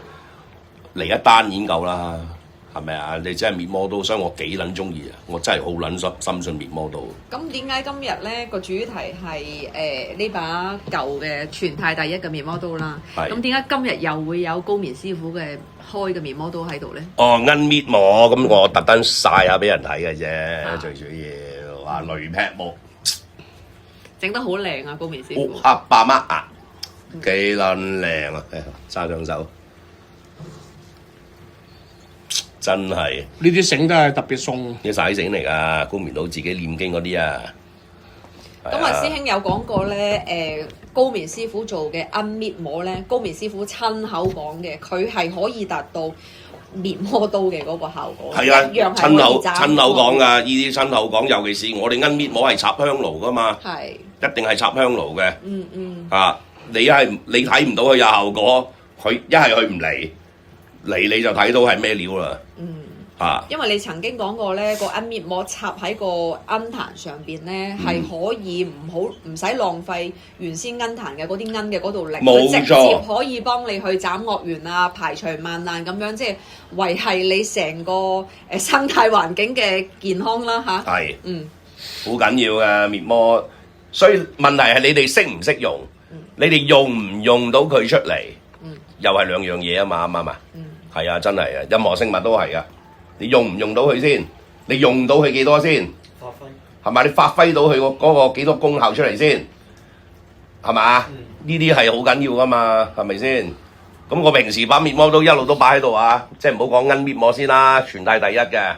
嚟一單已經夠啦，係咪啊？你真係滅魔刀，所以我幾撚中意啊！我真係好撚深信滅魔刀。咁點解今日咧個主題係呢把舊嘅全泰第一嘅滅魔刀啦？咁點解今日又會有高棉師傅嘅開嘅滅魔刀喺度咧？哦，奀滅魔，咁我特登曬下俾人睇嘅啫，最主要話雷劈木，整得好靚啊！高棉師傅，黑白乜啊，幾撚靚啊！揸上手。真係呢啲繩都係特別送，啲曬繩嚟㗎，高棉佬自己念經嗰啲啊。咁師兄有講過咧，高棉師傅做嘅奀滅魔咧，高棉師傅親口講嘅，佢係可以達到滅魔刀嘅嗰個效果。係啊，親口講㗎，呢啲親口講，尤其是我哋奀滅魔係插香爐㗎嘛，係一定係插香爐嘅。你睇唔到佢有效果，佢一係佢唔嚟你就睇到係咩料啦。因為你曾經講過咧，個鈞滅膜插喺個鈞壇上邊咧，係可以唔使浪費原先鈞壇嘅嗰啲鈞嘅嗰度力，冇錯，直接可以幫你去斬惡緣啊、排除萬難咁樣，即係維係你成個生態環境嘅健康啦嚇。係，好緊要嘅滅魔，所以問題係你哋識唔識用，你哋用唔用到佢出嚟，又係兩樣嘢啊嘛，啱唔啱啊？係啊，真係啊，任何生物都係啊。你用唔用到佢先？你用到佢幾多先？發揮係咪？你發揮到佢嗰個幾多功效出嚟先？係嘛？呢啲係好緊要噶嘛？係咪先？咁我平時把滅魔刀一路都擺喺度啊，即係唔好講鈞滅魔先啦，全體第一嘅。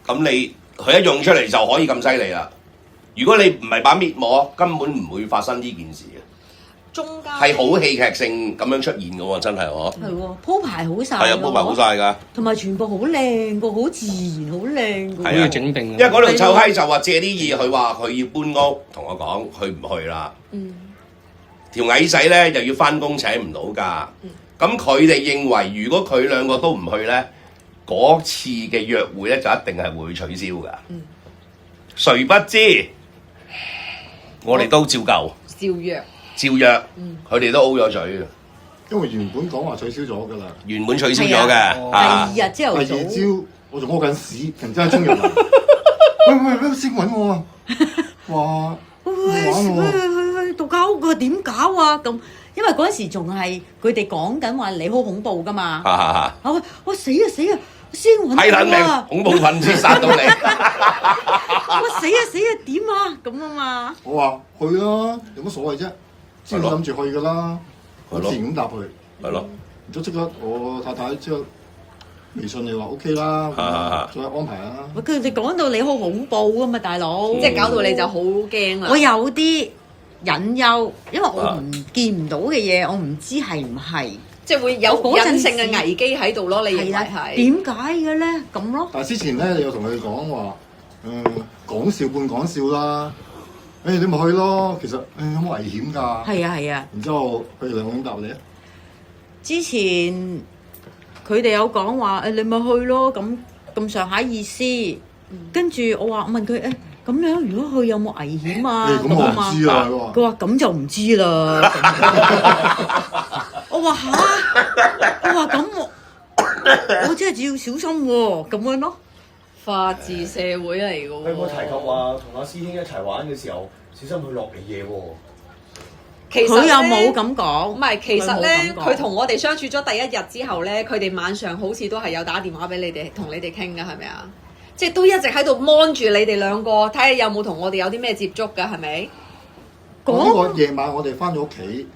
咁你佢一用出嚟就可以咁犀利啦。如果你唔係把滅魔，根本唔會發生呢件事嘅。中間係好戲劇性咁樣出現嘅喎，真係喎。係喎，鋪排好晒。係啊，鋪排好晒㗎。同埋全部好靚個，好自然，好靚個。好似整定。因為嗰條臭閪就話借啲意，佢話佢要搬屋，同我講去唔去啦。條矮仔咧又要翻工請唔到假。咁佢哋認為，如果佢兩個都唔去咧，嗰次嘅約會咧就一定係會取消㗎。誰不知我哋都照舊。照約，佢哋都 O 咗嘴嘅。因為原本講話取消咗㗎啦，原本取消咗嘅。第二日朝頭早，第二朝我仲屙緊屎，突然之間衝入嚟，喂，先揾我啊！話玩我，去度假屋，佢話點搞啊？咁因為嗰陣時仲係佢哋講緊話你好恐怖㗎嘛。我死啊！先揾係撚命，恐怖分子殺到你。我死啊！點啊？咁啊嘛。我話去啦，有乜所謂啫？先諗住去㗎啦，我自然咁答佢。係咯。然之後即刻我太太即刻微信你話 OK 啦，再安排啦。佢哋講到你好恐怖㗎嘛，大佬。即係搞到你就好驚啦。我有啲隱憂，因為我見唔到嘅嘢，我唔知係唔係。即係會有隱性嘅危機喺度咯，你認為係點解嘅咧？咁咯。但係之前咧，你有同佢講話，講笑半講笑啦。你咪去咯，其實有冇危險㗎？係啊。然之後佢哋兩個點答你啊？之前佢哋有講話你咪去咯，咁上下意思。跟住我問佢咁樣如果去有冇危險啊？咁我唔知啊。佢話咁就唔知啦。我話嚇，我話咁我真係要小心喎，咁樣咯。法治社會嚟㗎喎。佢有冇提及話同阿師兄一齊玩嘅時候小心佢落嚟嘢喎？其實佢又冇咁講。唔係，其實咧，佢同我哋相處咗第一日之後咧，佢哋晚上好似都係有打電話俾你哋，同你哋傾㗎，係咪啊？即係都一直喺度 mon 住你哋兩個，睇下有冇同我哋有啲咩接觸㗎，係咪？呢個夜晚我哋翻咗屋企，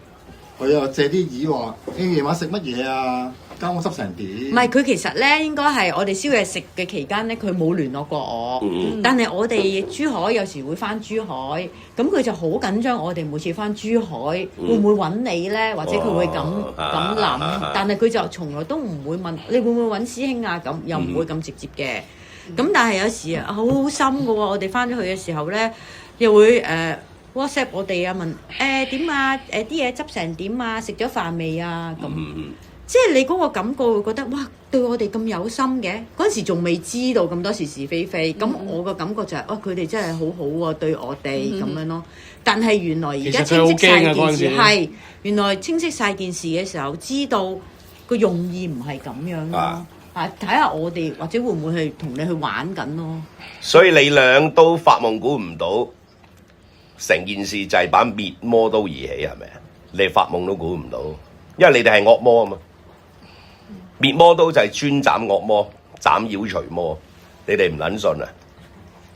佢又借啲意話：夜晚食乜嘢啊？間屋濕成點？唔係，佢其實咧應該係我哋宵夜食嘅期間咧，佢冇聯絡過我。但係我哋珠海有時會翻珠海，咁佢就好緊張。我哋每次翻珠海會唔會揾你咧？或者佢會咁諗？但係佢就從來都唔會問你會唔會揾師兄啊？咁又唔會咁直接嘅。咁但係有時好深嘅喎，我哋翻咗去嘅時候咧，又會WhatsApp 我哋啊，問點啊？啲嘢執成點啊？食咗飯未啊？咁即係你嗰個感覺會覺得哇，對我哋咁有心嘅。嗰陣時仲未知道咁多是是非非，咁我個感覺就係佢哋真係好好喎，對我哋咁樣咯。但係原來而家清晰晒件事係原來清晰晒件事嘅時候，知道個用意唔係咁樣咯。睇下我哋或者會唔會去同你去玩緊咯。所以你倆都發夢估唔到，成件事就係把滅魔刀而起，係咪啊？你發夢都估唔到，因為你哋係惡魔啊嘛。滅魔刀就係專斬惡魔，斬妖除魔。你哋唔撚信啊？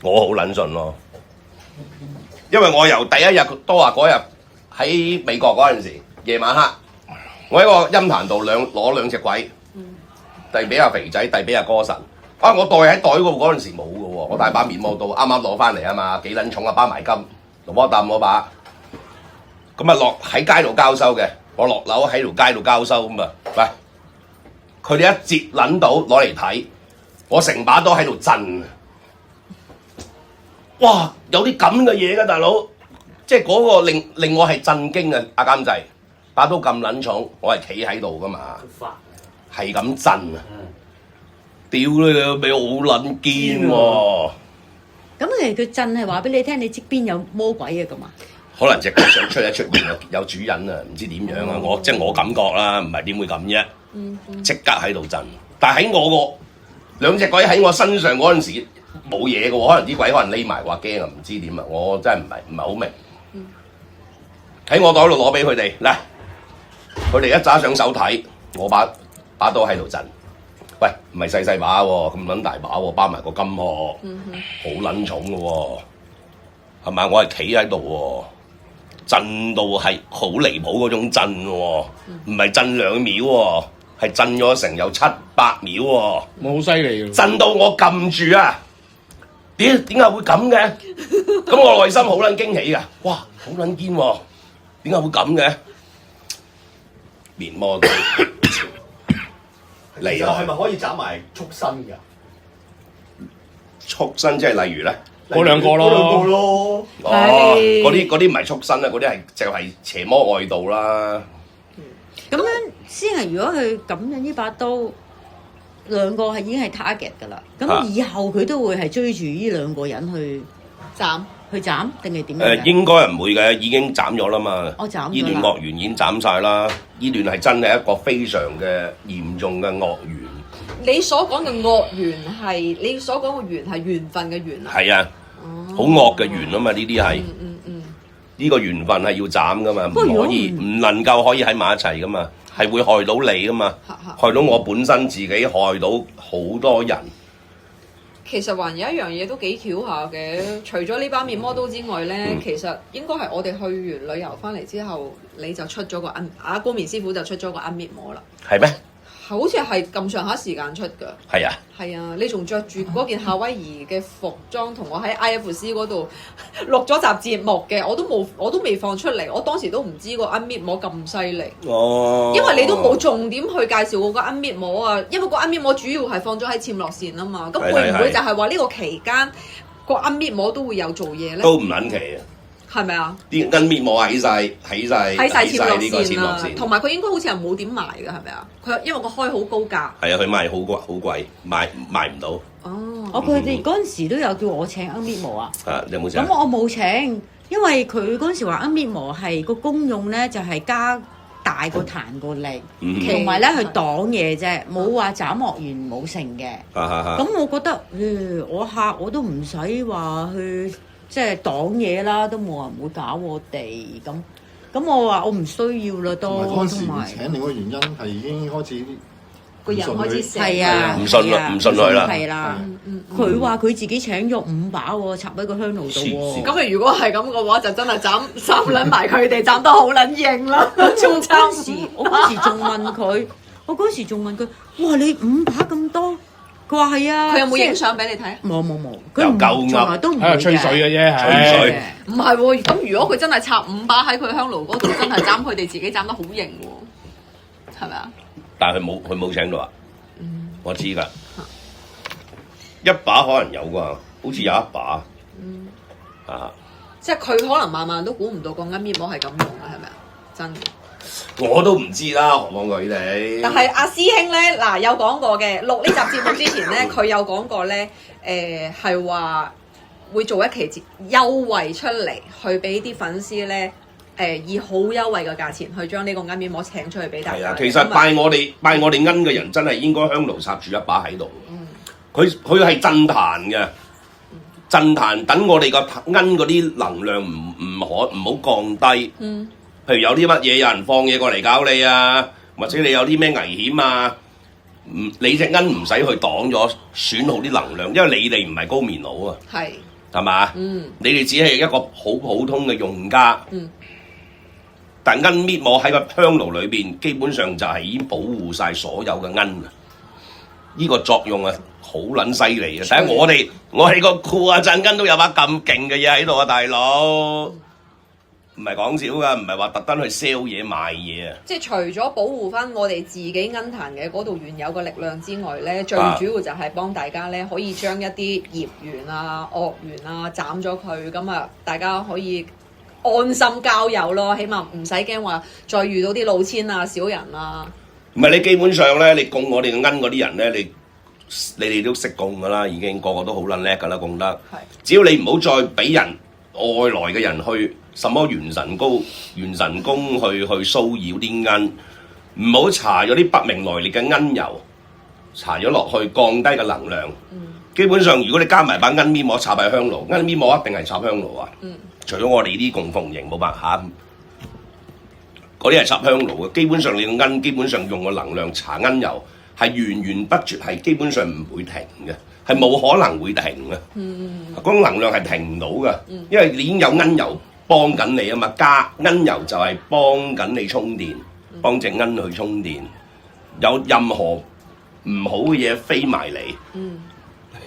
我好撚信咯，因為我由第一日都話嗰日喺美國嗰陣時，夜晚黑，我喺個陰壇度攞兩隻鬼。遞俾阿肥仔，遞俾阿歌神。我袋喺袋嗰陣時冇嘅喎，我帶把滅魔刀，啱啱攞翻嚟啊嘛，幾撚重啊，包埋金，龍魔擔嗰把。咁啊落喺街度交收嘅，我落樓喺條街度交收咁啊，喂，佢哋一截撚到攞嚟睇，我成把刀喺度震。哇！有啲咁嘅嘢㗎，大佬，即係嗰個令我係震驚啊！阿監製，把刀咁撚重，我係企喺度㗎嘛。係咁震啊！屌你老味，好撚堅喎！咁佢震係話俾你聽，你側邊有魔鬼嘅咁啊？可能隻腳想出一出現有主人啊，唔知點樣啊！我感覺啦，唔係點會咁啫？即刻喺度震，但係喺我個兩隻鬼喺我身上嗰陣時冇嘢嘅喎，可能啲鬼可能匿埋話驚啊，唔知點啊！我真係唔係好明。喺我袋度攞俾佢哋嗱，佢哋一揸上手睇，我把刀喺度震。喂，唔係細把喎，咁撚大把喎，包埋個金殼，好撚重嘅喎，係咪？我係企喺度喎，震到係好離譜嗰種震喎，唔係震2秒喎，係震咗成有700秒喎，我好犀利嘅，震到我撳住啊！點解會咁嘅？咁我內心好撚驚喜㗎，哇，好撚堅喎！點解會咁嘅？面魔刀其實係咪可以斬埋畜生㗎？畜生即係例如咧，嗰兩個咯，哦，嗰啲唔係畜生啊，嗰啲就係邪魔外道啦。咁樣先係，如果佢咁樣呢把刀，兩個係已經係 target 㗎啦。咁以後佢都會係追住呢兩個人去斬定係點樣？應該唔會嘅，已經斬咗啦嘛。我斬咗啦。呢段惡緣已經斬晒啦，呢段係真係一個非常嘅嚴重嘅惡緣。你所講嘅惡緣係你所講嘅緣係緣分嘅緣啊？係啊，好惡嘅緣啊嘛，呢啲係。呢個緣分係要斬噶嘛，唔能夠可以喺埋一齊噶嘛，係會害到你噶嘛，害到我本身自己，害到好多人。其實還有一樣嘢都幾巧下嘅，除咗呢把面魔刀之外咧，其實應該係我哋去完旅遊翻嚟之後，你就出咗個阿高棉師傅就出咗個鈞搣魔啦。係咩？好似係咁上下時間出㗎。係啊。係啊，你仲着住嗰件夏威夷嘅服裝，同我喺 IFC 嗰度錄咗集節目嘅，我都未放出嚟，我當時都唔知個鈞搣魔咁犀利。哦。因為你都冇重點去介紹過個鈞搣魔啊，因為個鈞搣魔主要係放咗喺暹羅線啊嘛，咁會唔會就係話呢個期間個鈞搣魔都會有做嘢咧？都唔撚奇啊！係咪啊？啲鈞搣魔喺晒呢個暹羅線，同埋佢應該好似係冇點賣㗎，係咪啊？佢因為佢開好高價。係啊，佢賣好貴，賣唔到。哦，佢哋嗰陣時都有叫我請鈞搣魔啊。你有冇請？咁我冇請，因為佢嗰陣時話鈞搣魔係個功用咧，就係加大個彈個力，同埋咧去擋嘢啫，冇話斬惡緣冇成嘅。咁我覺得，我客我都唔使話去。即係擋嘢啦，都冇人會搞我哋咁。咁我話我唔需要啦，都嗰陣時唔請另一個原因係已經開始個人開始係啊，唔信佢啦。係啦，佢話佢自己請咗5把喎，插喺個香爐度喎。咁如果係咁嘅話，就真係斬撚埋佢哋，斬得好撚型啦。我嗰時仲問佢，哇！你5把咁多？佢話係啊，佢有冇影相俾你睇？冇，佢從來都唔會吹水嘅啫，吹水。唔係喎，咁如果佢真係插5把喺佢香爐嗰度，真係斬佢哋自己斬得好型喎，係咪啊？但係佢冇請到啊，我知㗎，一把可能有啩，好似有一把，即係佢可能萬萬都估唔到個鈞搣魔係咁用嘅，係咪啊？真嘅。我都唔知啦，何況佢哋。但係阿師兄咧，嗱有講過嘅，錄呢集節目之前咧，佢有講過咧，係話會做一期優惠出嚟，去俾啲粉絲咧，以好優惠嘅價錢去將呢個鈞搣魔請出去俾大家。係啊，其實拜我哋鈞嘅人真係應該香爐插住一把喺度。佢係震彈嘅，震彈等我哋個鈞嗰啲能量唔好降低。譬如有啲乜嘢，有人放嘢過嚟搞你啊，或者你有啲咩危險啊，你隻鈞唔使去擋咗，損耗啲能量，因為你哋唔係高棉佬啊，係嘛？你哋只係一個好普通嘅用家，但鈞搣魔喺個香爐裏邊，基本上就係已經保護晒所有嘅鈞啊！呢個作用啊，好撚犀利啊！睇下我哋個庫啊鎮鈞都有把咁勁嘅嘢喺度啊，大佬！唔係講笑㗎，唔係話特登去 sell 嘢賣嘢啊！即係除咗保護翻我哋自己鈞壇嘅嗰度原有嘅力量之外咧，最主要就係幫大家咧可以將一啲業緣啊、惡緣啊斬咗佢，咁啊大家可以安心交友咯，起碼唔使驚話再遇到啲老千啊、小人啊。唔係你基本上咧，你供我哋嘅鈞嗰啲人咧，你你哋都識供噶啦，已經個個都好撚叻噶啦，供得。係只要你唔好再俾人外來嘅人去什麼元神宮去騷擾啲罌，唔好搽咗啲不明來歷嘅罌油，搽咗落去降低嘅能量。基本上，如果你加埋把罌咪膜插喺香爐，罌咪膜一定係插香爐啊。除咗我哋啲供奉型冇辦法，嗰啲係插香爐嘅。基本上你個罌基本上用個能量搽罌油係源源不絕，係基本上唔會停嘅，係冇可能會停嘅。嗰種能量係停唔到嘅，因為你已經有罌油幫緊你啊嘛。加罌油就係幫緊你充電，幫隻罌去充電。有任何唔好嘅嘢飛埋嚟，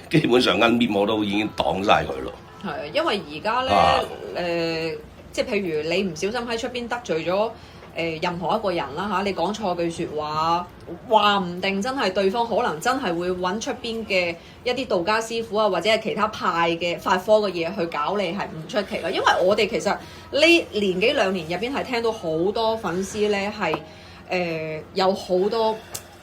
基本上罌邊我都已經擋晒佢咯。係，因為而家咧即係譬如你唔小心喺出邊得罪咗任何一個人啦嚇，你講錯句説話，話唔定真係對方可能真係會揾出邊嘅一啲道家師傅啊，或者係其他派嘅法科嘅嘢去搞你，係唔出奇咯。因為我哋其實呢年幾兩年入邊係聽到好多粉絲咧係有好多。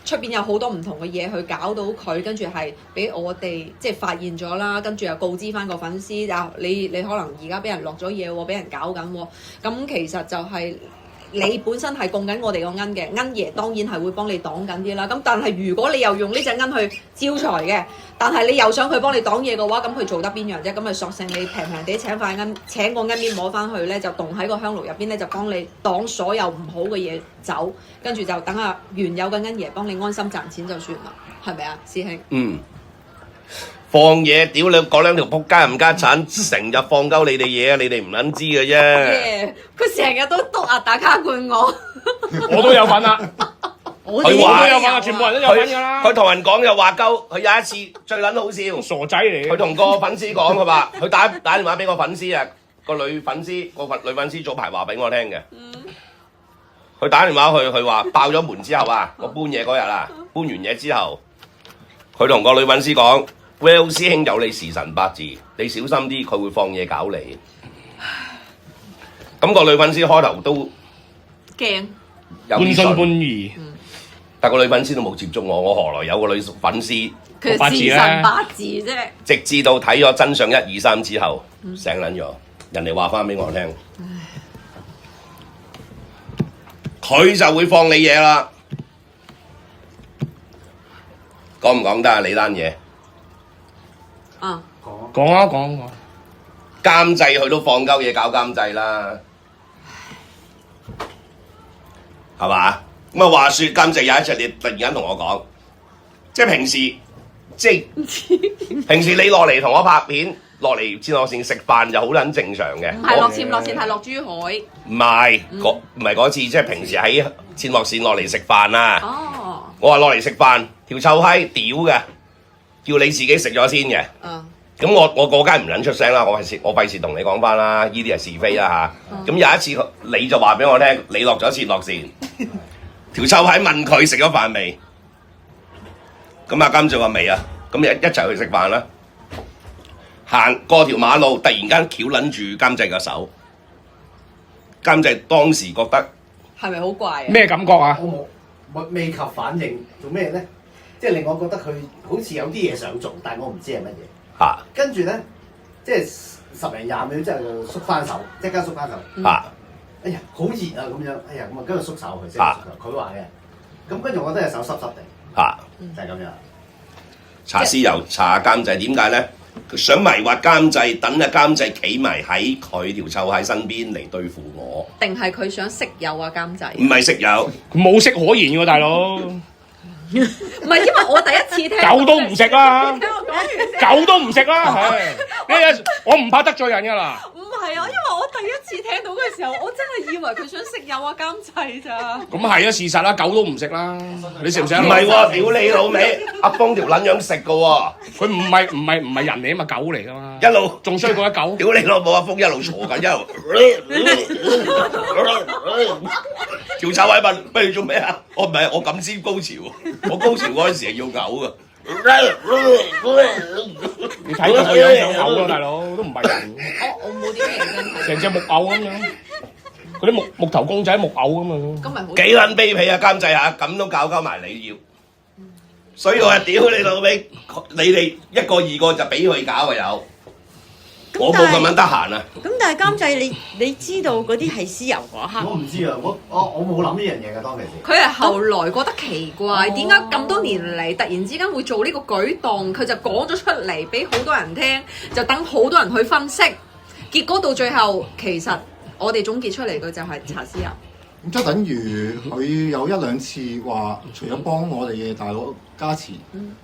出邊有好多唔同嘅嘢去搞到佢，跟住係俾我哋即係發現咗啦，跟住又告知翻個粉絲啊，你可能而家俾人落咗嘢喎，俾人搞緊喎，咁其實就係你本身係供緊我哋個罌嘅，罌爺當然係會幫你擋緊啲啦。咁但係如果你又用呢隻罌去招財嘅，但係你又想佢幫你擋嘢嘅話，咁佢做得邊樣啫？咁咪索性你平平地請個罌面摸翻去咧，就凍喺個香爐入邊咧，就幫你擋所有唔好嘅嘢走，跟住就等下原有嘅罌爺幫你安心賺錢就算啦，係咪啊，師兄？放嘢屌你嗰兩條仆街冚家鏟，成日放鳩你哋嘢啊！你哋唔撚知嘅啫。佢成日都督打卡罐我，我都有份啊！我佢話都有份啊！全部人都有份㗎啦。佢同人講又話鳩，佢有一次最撚好笑，傻仔嚟嘅。佢同個粉絲講，佢話佢打電話俾個粉絲啊，個女粉絲早排話俾我聽嘅。佢打電話去，佢話爆咗門之後啊，我搬嘢嗰日啊，搬完嘢之後，佢同個女粉絲講。Well 師兄有你時辰八字，你小心啲，佢會放嘢搞你。咁個女粉絲開頭都驚，半信半疑。但個女粉絲都冇接觸我，我何來有個女粉絲？佢時辰八字啫。直至到睇咗真相1、2、3之後，醒撚咗，人哋話翻俾我聽，佢就會放你嘢啦。講唔講得啊？你單嘢？講啊講。監製佢都放鳩嘢搞監製啦，係嘛？咁啊話説監製有一日你突然間同我講，即係平時你落嚟同我拍片，落嚟戰樂線食飯就好撚正常嘅。唔係落戰樂線，係落珠海。唔係嗰次，即係平時喺戰樂線落嚟食飯啊。哦。我話落嚟食飯，條臭閪屌嘅，叫你自己食咗先嘅。咁我嗰間唔撚出聲啦，我費事同你講翻啦，呢啲係是非啦嚇。咁有一次你就話俾我聽，你落咗戰樂線，條臭閪問佢食咗飯未？咁阿監就話未啊，咁一齊去食飯啦。行過條馬路，突然間翹撚住監製嘅手，監製當時覺得係咪好怪啊？咩感覺啊？我未及反應，做咩咧？即係令我覺得佢好似有啲嘢想做，但係我唔知係乜嘢。跟住咧，即係10零20秒之後就縮翻手，即刻縮翻手。哎呀，好熱啊咁樣，哎呀咁啊，跟住縮手佢先。佢話嘅，咁跟住我覺得隻手濕濕地。就係咁樣。搽豉油搽下監製，點解咧？佢想迷惑監製，等阿監製企埋喺佢條臭喺身邊嚟對付我。定係佢想識友啊監製？唔係識友，冇識可言喎，大佬。唔係，因為我第一次聽狗都唔食啦，狗都唔食啦，我唔怕得罪人噶啦。唔係啊，因為我第一次聽到嘅時候，我真係以為佢想識友啊監製咋。咁係啊，事實啦，狗都唔食啦，你食唔食啊？唔係喎，屌你老味，阿峰條撚樣食噶喎。佢唔係人嚟啊嘛，狗嚟噶嘛。一路仲衰過一狗。屌你老母，阿峰一路坐緊，一路條臭閪問：不如做咩啊？我唔係，我咁先高潮。我高潮嗰陣時係要嘔噶。你睇到個樣想嘔咯，大佬都唔係人。我冇點認真睇。成隻木偶咁樣，嗰啲木頭公仔木偶咁樣。咁咪好。幾撚卑鄙啊監製嚇，咁都搞埋你要。所以我話屌你老味，你哋一個二個就俾佢搞啊有，我冇咁樣得閒啊。咁但係監製你知道嗰啲係屍油嗰刻？我唔知啊，我冇諗呢樣嘢㗎當其時。佢係後來覺得奇怪，點解咁多年嚟突然之間會做呢個舉動？佢就講咗出嚟俾好多人聽，就等好多人去分析。結果到最後，其實我哋總結出嚟嘅就係查屍油。咁即係等於佢有一兩次話，除咗幫我哋嘅大佬加持，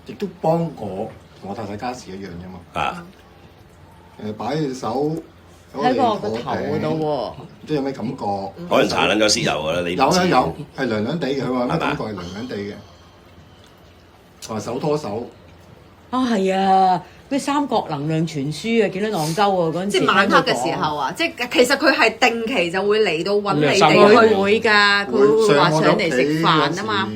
亦都幫我同我太太加持一樣啫嘛。啊！擺隻手喺個頭嗰度喎，唔知有咩感覺？可能搽撚咗屍油㗎啦，你唔知有係涼涼地嘅，佢話咩感覺係涼涼地嘅，話手拖手。係啊！咩三國能量傳輸啊，見到戇鳩啊嗰陣時，即係晚黑嘅時候啊！即係其實佢係定期就會嚟到揾你哋佢去，會㗎，佢會話上嚟食飯啊嘛。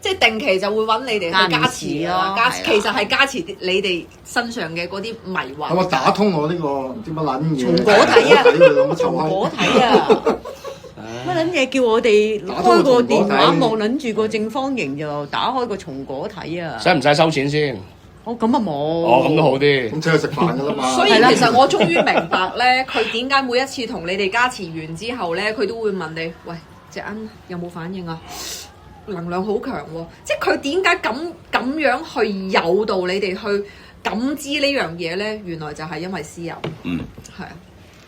即係定期就會揾你哋去加持咯。其實係加持你哋身上嘅嗰啲迷惑。係我打通我呢個唔知乜撚嘢。松果體啊！松果體啊！乜撚嘢叫我哋開個電話望撚住個正方形就打開個松果體啊？使唔使收錢先？咁啊冇。咁都好啲。咁出去食飯㗎啦嘛。所以其實我終於明白咧，佢點解每一次同你哋加持完之後咧，佢都會問你：喂，隻鵪有冇反應啊？能量好強喎！即係佢點解咁樣去誘導你哋去感知呢樣嘢咧？原來就係因為屍油。係啊，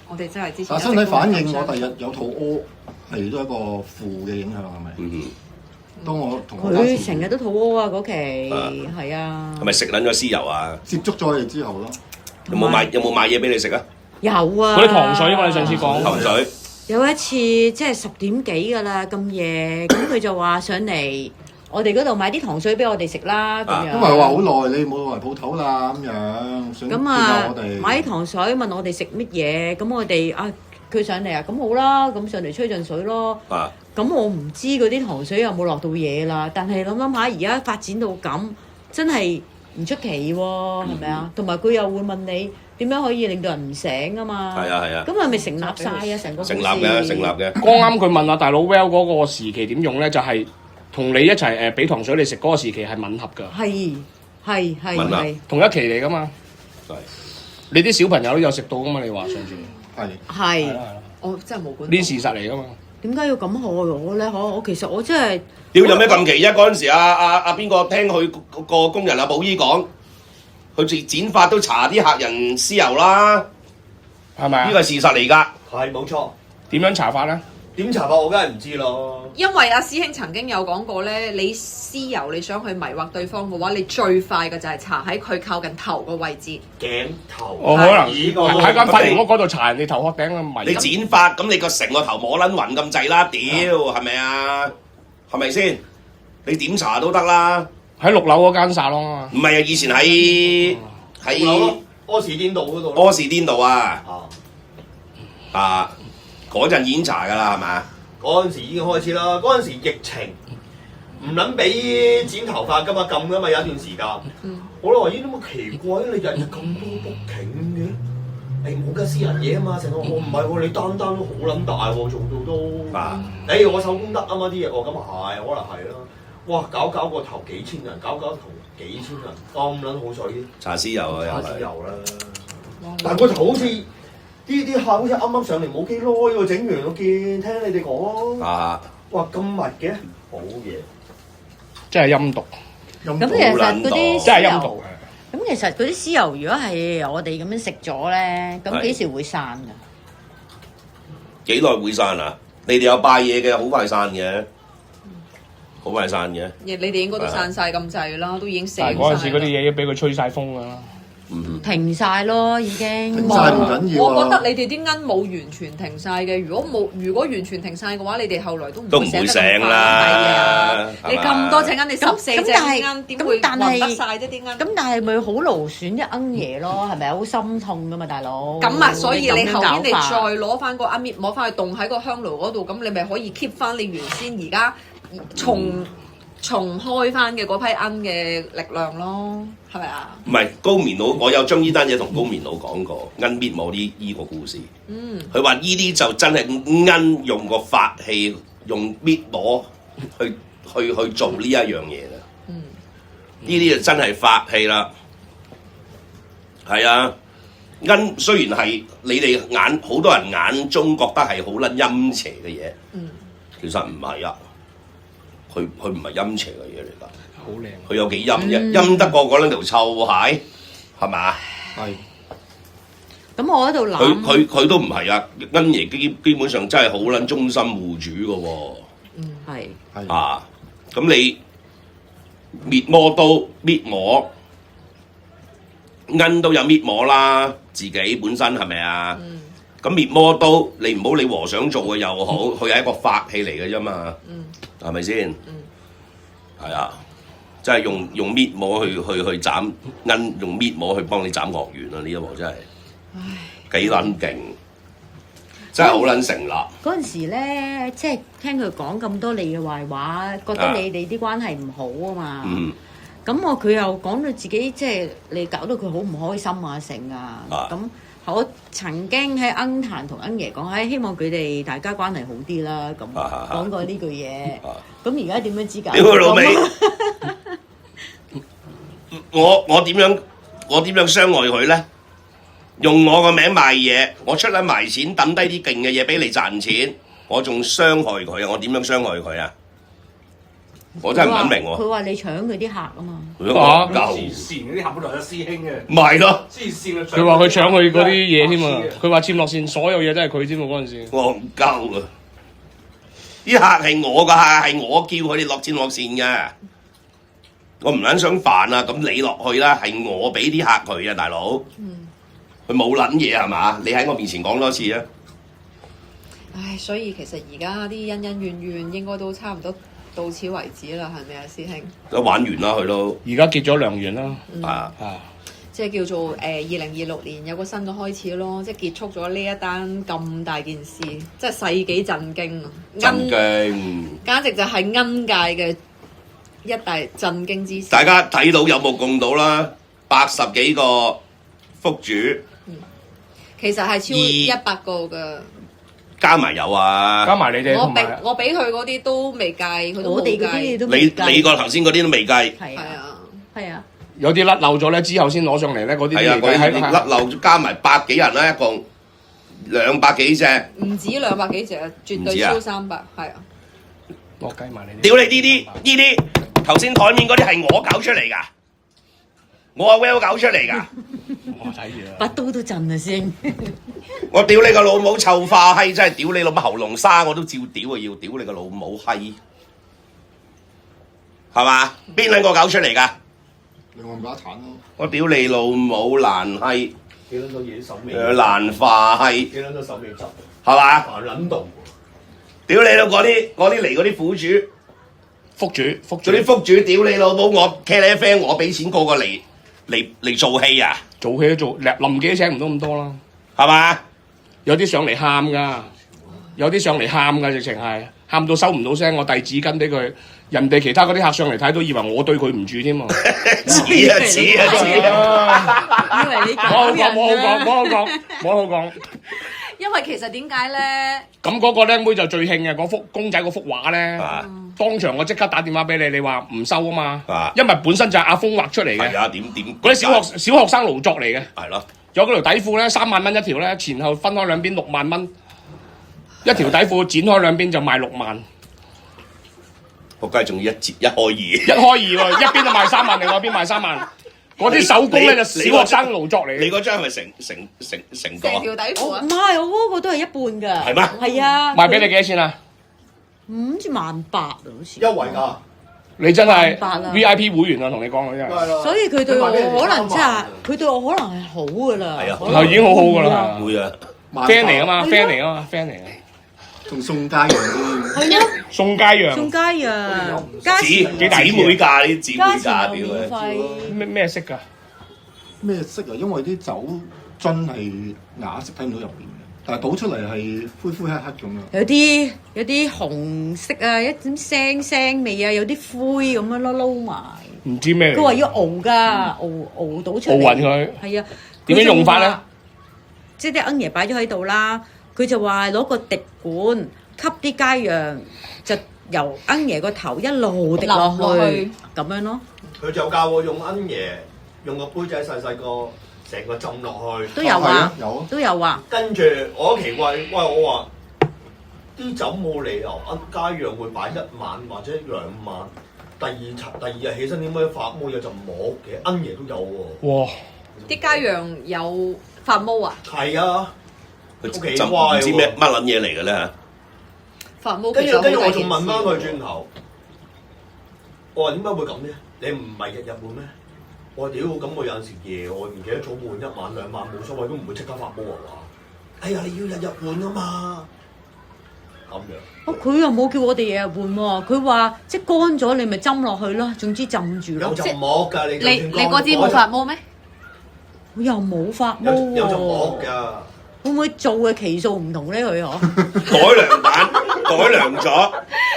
我哋真係之前。但身體反應，我第日有肚屙，係都係一個負嘅影響，係咪？當我同佢成日都肚屙啊！嗰期係啊。係咪食撚咗屍油啊？接觸咗你之後咯。有冇買嘢俾你食啊？有啊。嗰啲糖水我哋上次講。糖水。有一次即係10點幾㗎啦，咁夜，咁佢就話上嚟我哋嗰度買啲糖水俾我哋食啦，咁樣。因為話好耐你冇嚟鋪頭啦，咁樣想見下我哋。買啲糖水問我哋食乜嘢，咁我哋佢上嚟啊，咁好啦，咁上嚟吹陣水咯。咁我唔知嗰啲糖水有冇落到嘢啦，但係諗下而家發展到咁，真係唔出奇喎，係咪啊？同埋佢又會問你。點樣可以令到人唔醒啊嘛？係啊。咁係咪成立晒啊？成個成立嘅。剛啱佢問阿大佬 Well 嗰個時期點用咧，就係同你一齊俾糖水你食嗰個時期係吻合㗎。係。同一期嚟㗎嘛。係。你啲小朋友都有食到㗎嘛？你話上次。係。我真係冇管。呢事實嚟㗎嘛？點解要咁害我咧？我其實我真係。屌有咩咁奇啫？嗰陣時阿邊個聽佢個工人阿寶姨講。佢剪髮都搽啲客人屍油啦，係咪啊？呢個係事實嚟㗎。係冇錯。點樣搽法咧？點搽法我梗係唔知咯。因為阿師兄曾經有講過咧，你屍油你想去迷惑對方嘅話，你最快嘅就係搽喺佢靠近頭個位置。頸頭。我可能喺間髮型屋嗰度搽人哋頭殼頂嘅迷。你剪髮咁你個成個頭摸撚暈咁滯啦，屌係咪啊？係咪先？你點搽都得啦。喺6樓嗰間沙龍啊！唔係啊，以前喺柯士甸道嗰度。柯士甸道啊！嗰陣已經查㗎啦，係咪？嗰陣時已經開始啦，嗰陣時疫情唔撚俾剪頭髮㗎嘛，禁㗎嘛，有一段時間。我都話咦，點解奇怪？你日日咁多 booking 嘅？冇㗎，私人嘢啊嘛，成個我唔係喎，你單都好撚大喎，做到都。我手工得啊嘛啲嘢，咁係，可能係啦。哇！搞個頭幾千人，搞個頭幾千人，咁撚好水啲。搽屍油啊，搽屍油啦。但係個頭好似啲客好似啱啱上嚟冇幾耐喎，整完我見聽你哋講。哇！咁密嘅，好嘢。真係陰毒。咁其實嗰啲真係陰毒。咁其實嗰啲屍油如果係我哋咁樣食咗咧，咁幾時會散㗎？幾耐會散啊？你哋有拜嘢嘅，好快散嘅。好快散嘅，你哋應該都散晒咁滯啦，都已經死晒。嗰陣時嗰啲嘢要俾佢吹晒風啦，停晒咯已經。停晒唔緊要啊！我覺得你哋點解冇完全停晒嘅？如果完全停晒嘅話，你哋後來都唔會醒得咁快。係啊，你咁多隻鵪，你14隻鵪點會混得晒啫？啲鵪咁但係咪好勞損一鵪嘢咯？係咪好心痛噶嘛，大佬？咁啊，所以你後邊你再攞翻個鵪搣摸翻去凍喺個香爐嗰度，咁你咪可以 keep 翻你原先而家。重開翻嘅嗰批鵪嘅力量咯，係咪啊？唔係高棉佬，我有將呢單嘢同高棉佬講過，鵪搣我呢個故事。佢話呢啲就真係鵪用個法器，用搣攞去做呢一樣嘢啦。呢啲就真係法器啦。係啊，罌雖然係你哋好多人眼中覺得係好撚陰邪嘅嘢，其實唔係啊，佢唔係陰邪嘅嘢嚟㗎，好靚。佢有幾陰啫？陰得過嗰兩條臭蟹係嘛？係。咁我喺度諗，佢都唔係啊，罌爺基本上真係好撚忠心護主嘅喎。係啊，咁你滅魔刀搣磨，罌都有搣磨啦，自己本身係咪啊？咁滅魔刀你唔好理和尚做嘅又好，佢係一個法器嚟嘅啫嘛，係咪先？係啊，即係用搣磨去斬罌，用搣磨去幫你斬惡緣啊！呢一鑊真係幾撚勁，真係好撚成立。嗰陣時咧，即係聽佢講咁多你嘅壞話，覺得你哋啲關係唔好啊嘛。咁佢又講到自己即係你搞到佢好唔開心啊成啊。咁我曾經喺罌壇同罌爺講，希望佢哋大家關係好啲啦。咁講過呢句嘢。咁而家點樣知㗎？屌佢老味！我點樣傷害佢咧？用我個名賣嘢，我出撚埋錢，抌低啲勁嘅嘢俾你賺錢，我仲傷害佢啊！我點樣傷害佢啊？我真係唔撚明喎。佢話你搶佢啲客啊嘛。黐線嗰啲客本來有師兄嘅。唔係咯。黐線啊！佢話佢搶佢嗰啲嘢添啊！佢話簽落線所有嘢都係佢添喎嗰陣時。戇鳩啊！啲客係我個客，係我叫佢哋落線嘅。我唔撚想煩啊！咁你落去啦，係我俾啲客佢啊，大佬。佢冇撚嘢係嘛？你喺我面前講多次啊！唉，所以其實而家啲恩恩怨怨應該都差唔多到此為止啦，係咪啊，師兄？都玩完啦，佢都。而家結咗良緣啦。即係叫做2026年有個新嘅開始咯，即係結束咗呢一單咁大件事，即係世紀震驚啊！震驚！簡直就係罌界嘅一大震驚之事。大家睇到有目共睹啦，80幾個福主。其實係超100個㗎，加埋有啊！加埋你哋我俾佢嗰啲都未計，佢都我哋嗰啲都未計。你個頭先嗰啲都未計。係啊。有啲甩漏咗咧，之後先攞上嚟咧，嗰啲係啊，嗰啲甩漏加埋100幾人啦，一共200幾隻。唔止200幾隻啊，絕對超300，係啊。我計埋你。屌你呢啲頭先台面嗰啲係我搞出嚟㗎，我阿 Well 搞出嚟㗎。我睇住啦。把刀都震啊先。我屌你個老母臭化閪，真係屌你老母喉嚨沙我都照屌啊！要屌你個老母閪，係嘛？邊兩個搞出嚟㗎？你我唔打鏟咯！我屌你老母爛閪，幾撚多嘢手尾？爛化閪，幾撚多手尾執？係嘛？撚到！屌你老嗰啲嚟嗰啲苦主、福主，嗰啲福主，屌你老母！我茄喱啡，我俾錢個個嚟做戲啊！做戲都做，臨記都請唔到咁多啦，係嘛？有啲上嚟喊㗎，有啲上嚟喊㗎，直情係喊到收唔到聲，我遞紙巾俾佢。人哋其他嗰啲客上嚟睇都以為我對佢唔住添啊！似啊！以為你冇好講。因為其實點解咧？咁嗰個僆妹就最興嘅，嗰幅公仔嗰幅畫咧，當場我即刻打電話俾你，你話唔收啊嘛，因為本身就係阿峰畫出嚟嘅。係啊，點嗰啲小學生勞作嚟嘅。係咯。有嗰條底褲咧，3萬蚊一條咧，前後分開兩邊6萬蚊，一條底褲剪開兩邊就賣6萬。仆街仲要一開二，一開二喎，一邊就賣3萬，另外一邊賣3萬。嗰啲手工咧就小學生勞作嚟。你嗰張係咪成個？成條底褲啊？唔係，我嗰個都係一半㗎。係咩？係啊。賣俾你幾多錢啊？好似18000啊，好似。優惠㗎。你真係18000啊 VIP 會員啊，同你講啊，真係。所以佢對我可能真係，佢對我可能係好㗎啦。係啊，係已經好好㗎啦。會啊 ，friend 嚟啊嘛，friend 嚟啊嘛，friend 嚟啊。仲送佳陽添。係啊。送佳陽。送佳陽。幾大姊妹價啲姊妹價屌免費。咩色㗎？咩色啊？因為啲酒樽係啞色睇唔到入邊嘅，但係倒出嚟係灰灰黑黑咁樣。有啲紅色啊，一點腥味啊，有啲灰咁樣咯，撈埋。唔知咩嚟？佢話要熬㗎，熬倒出嚟。熬勻佢。係啊。點樣用法咧？即係啲罌爺擺咗喺度啦，佢就話攞個滴管吸啲佳陽，就由恩爺個頭一路滴落去咁樣咯。佢就教我用恩爺用個杯仔細細個成個浸落去。都有啊，都有啊。跟住我好奇怪，喂我話啲酒冇理由佳釀會擺1晚或者2晚，第二日起身點解發毛有陣毛嘅？恩爺都有喎。哇！啲佳釀有發毛啊？係啊，佢就唔知咩乜撚嘢嚟嘅咧嚇。發毛跟住我仲問翻佢轉頭，我話點解會咁咧？你唔係日日換咩？我話屌，咁我有陣時夜我唔記得咗換1晚2晚冇所謂，都唔會即刻發毛啊！哎呀，你要日日換啊嘛，咁樣。哦，佢又冇叫我哋日日換喎，佢話即係乾咗你咪浸落去咯，總之浸住咯。有陣膜㗎，你嗰支冇發毛咩？佢又冇發毛喎。有陣膜㗎。會唔會做嘅期數唔同咧？佢嗬改良版，改良咗。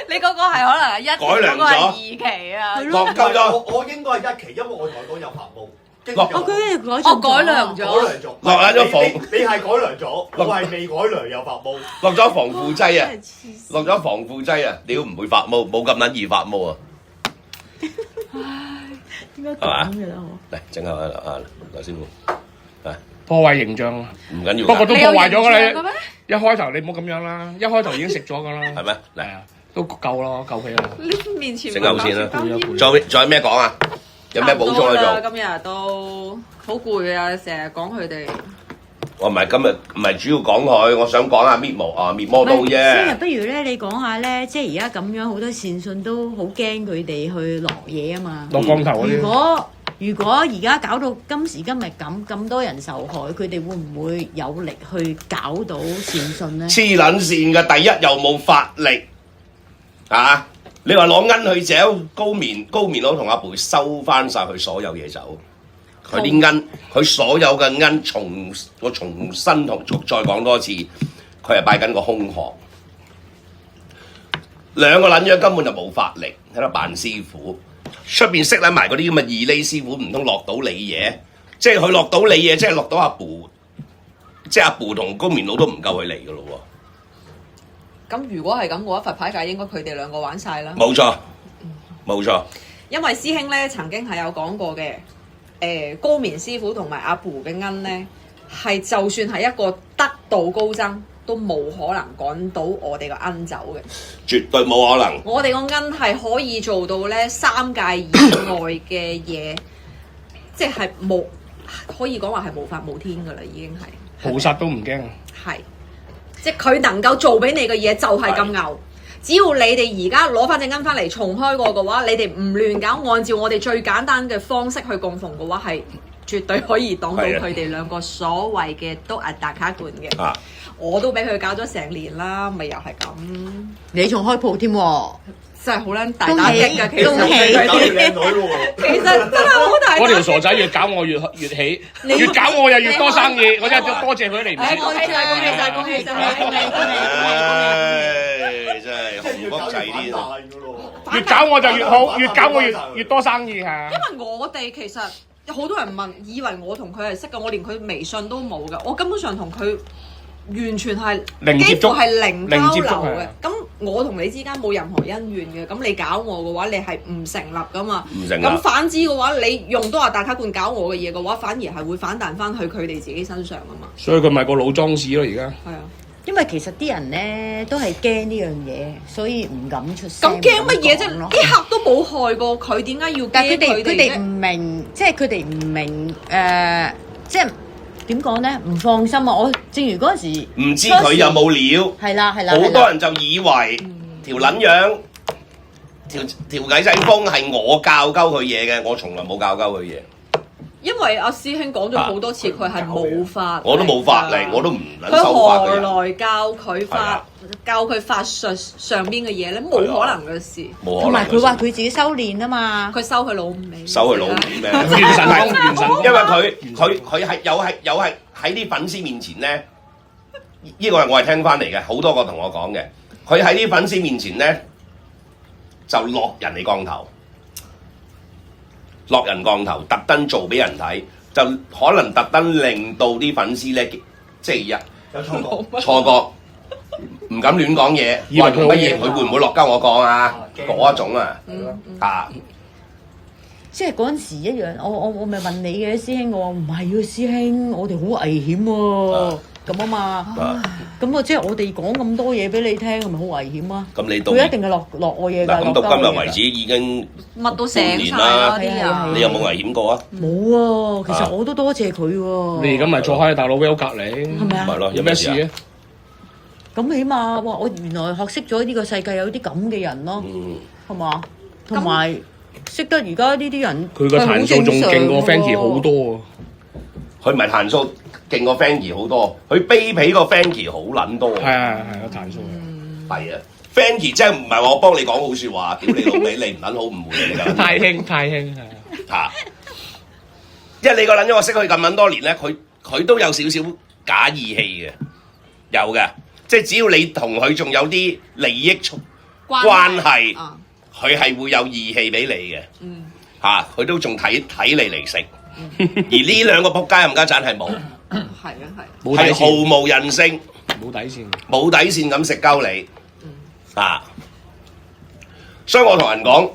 你嗰個係可能係1期，改良咗嗰個係2期啊。落夠咗。我應該係1期，因為我同佢講有發毛。改良咗。落咗防，你係改良咗，我係未改良有發毛。落咗防腐劑啊！落咗防腐劑啊！屌唔會發毛，冇咁撚易發毛啊！點解咁嘅啦？嚟整下啊，劉師傅，係破壞形象啊！唔緊要。不過都破壞咗㗎嘅咩？你一開頭你唔好咁樣啦，一開頭已經食咗㗎啦。係咩？係啊，都夠咯，夠皮啦。呢面前整口先啦。仲有咩講啊？有咩補充去做？今日都好攰啊！成日講佢哋。我唔係今日唔係主要講佢，我想講下滅魔刀啫。先啊，不如咧你講下咧，即係而家咁樣好多善信都好驚佢哋去落嘢啊嘛。落降頭嗰啲。如果而家搞到今時今日咁多人受害，佢哋會唔會有力去搞到善信咧？黐撚線嘅，第一又冇法力啊！你話攞恩去嚼高棉佬同阿培收翻晒佢所有嘢走，佢啲恩，佢所有嘅恩我重新再講多次，佢係拜緊個空殼。兩個撚樣根本就冇法力喺度扮師傅。出邊識撚埋嗰啲咁嘅二呢師傅，唔通落到你嘢？即係佢落到你嘢，即係落到阿布，即係阿布同高棉佬都唔夠佢嚟嘅咯喎。咁如果係咁嘅話，佛牌界應該佢哋兩個玩晒啦。冇錯，冇錯。因為師兄咧曾經係有講過嘅，高棉師傅同埋阿布嘅恩咧，係就算係一個得道高僧，都冇可能趕到我哋個恩走嘅。絕對冇可能。我哋個恩係可以做到咧3界以外嘅嘢，即係冇可以講話係無法無天噶啦，已經係。菩薩都唔驚。係，即係佢能夠做俾你嘅嘢就係咁牛。只要你哋而家攞翻隻恩翻嚟重開過嘅話，你哋唔亂搞，按照我哋最簡單嘅方式去供奉嘅話，係絕對可以擋到佢哋兩個所謂嘅都係大卡罐嘅。啊！我都俾佢搞咗成年啦，咪又係咁。你仲開鋪添喎，真係好撚大打擊㗎，其實恭喜其實真係好大打擊。嗰條傻仔越搞我越起，越搞我又越多生意，我真係多謝佢嚟唔切。恭喜晒，恭喜晒，恭喜晒！唉，真係紅卜仔啲。越搞我就越好，越搞我越多生意嚇。因為我哋其實有好多人問，以為我同佢係識嘅，我連佢微信都冇嘅，我根本上同佢完全係幾乎係零交流嘅。咁我同你之間冇任何恩怨嘅，咁你搞我嘅話，你係唔成立噶嘛？唔成立。咁反之嘅話，你用多大卡罐搞我嘅嘢嘅話，反而係會反彈翻去佢哋自己身上噶嘛。所以佢咪個老裝士咯，而家。係啊。因為其實啲人咧都係驚呢樣嘢，所以唔敢出聲。咁驚乜嘢啫？啲客都冇害過佢，點解要驚佢哋？佢哋唔明，即係佢哋唔明即係點講咧？唔放心啊！我正如嗰陣時，唔知佢有冇料。係啦，好多人就以為條撚樣條計仔風係我教鳩佢嘢嘅，我從來冇教鳩佢嘢。因為阿師兄講咗好多次，佢係冇法，我都冇法力，我都唔撚佢收法嘅人。何來教佢法術上邊嘅嘢咧？冇可能嘅事。同埋佢話佢自己修練啊嘛，佢收佢老味。收佢老味咩？元神功，元神功。因為佢係有係喺啲粉絲面前咧，呢個係我係聽翻嚟嘅，好多個同我講嘅。佢喺啲粉絲面前咧，就落人哋降頭。落人降頭，特登做俾人睇，就可能特登令到啲粉絲咧，即係有錯覺，唔敢亂講嘢，以為佢好話用乜嘢，嘢佢會唔會落交我講啊？嗰一種啊，啊，即係嗰陣時一樣，我咪問你嘅師兄，我話唔係啊，師兄，我哋好危險喎，咁啊嘛，咁啊即係我哋講咁多嘢俾你聽，係咪好危險啊？咁你到佢一定係落我嘢㗎，咁到今日為止已經乜都醒晒半年啦啦啲人。你有冇危險過啊？冇啊，其實我都多謝佢喎。你而家咪坐喺大佬 Well 隔離，係咪啊？咪咯，有咩事啊？咁起碼哇！我原來學識咗呢個世界有啲咁嘅人咯，係嘛？同埋識得而家呢啲人，佢個彈數仲勁過 Frankie 好多啊！佢唔係彈數勁過 Frankie 好多，佢卑鄙過 Frankie 好撚多。係啊係啊，彈數係啊，Frankie 真係唔係話我幫你講好説話，屌你老味，你唔撚好誤會你㗎。太興係啊！嚇！因為你個撚咗我識佢咁撚多年咧，佢都有少少假義氣嘅，有嘅。即係只要你同佢仲有啲利益關係，佢係會有義氣俾你嘅。嚇！佢都仲睇你嚟食。而呢兩個仆街冚家鏟係冇，係毫無人性，冇底線，冇底線咁食鳩你。啊！所以我同人講，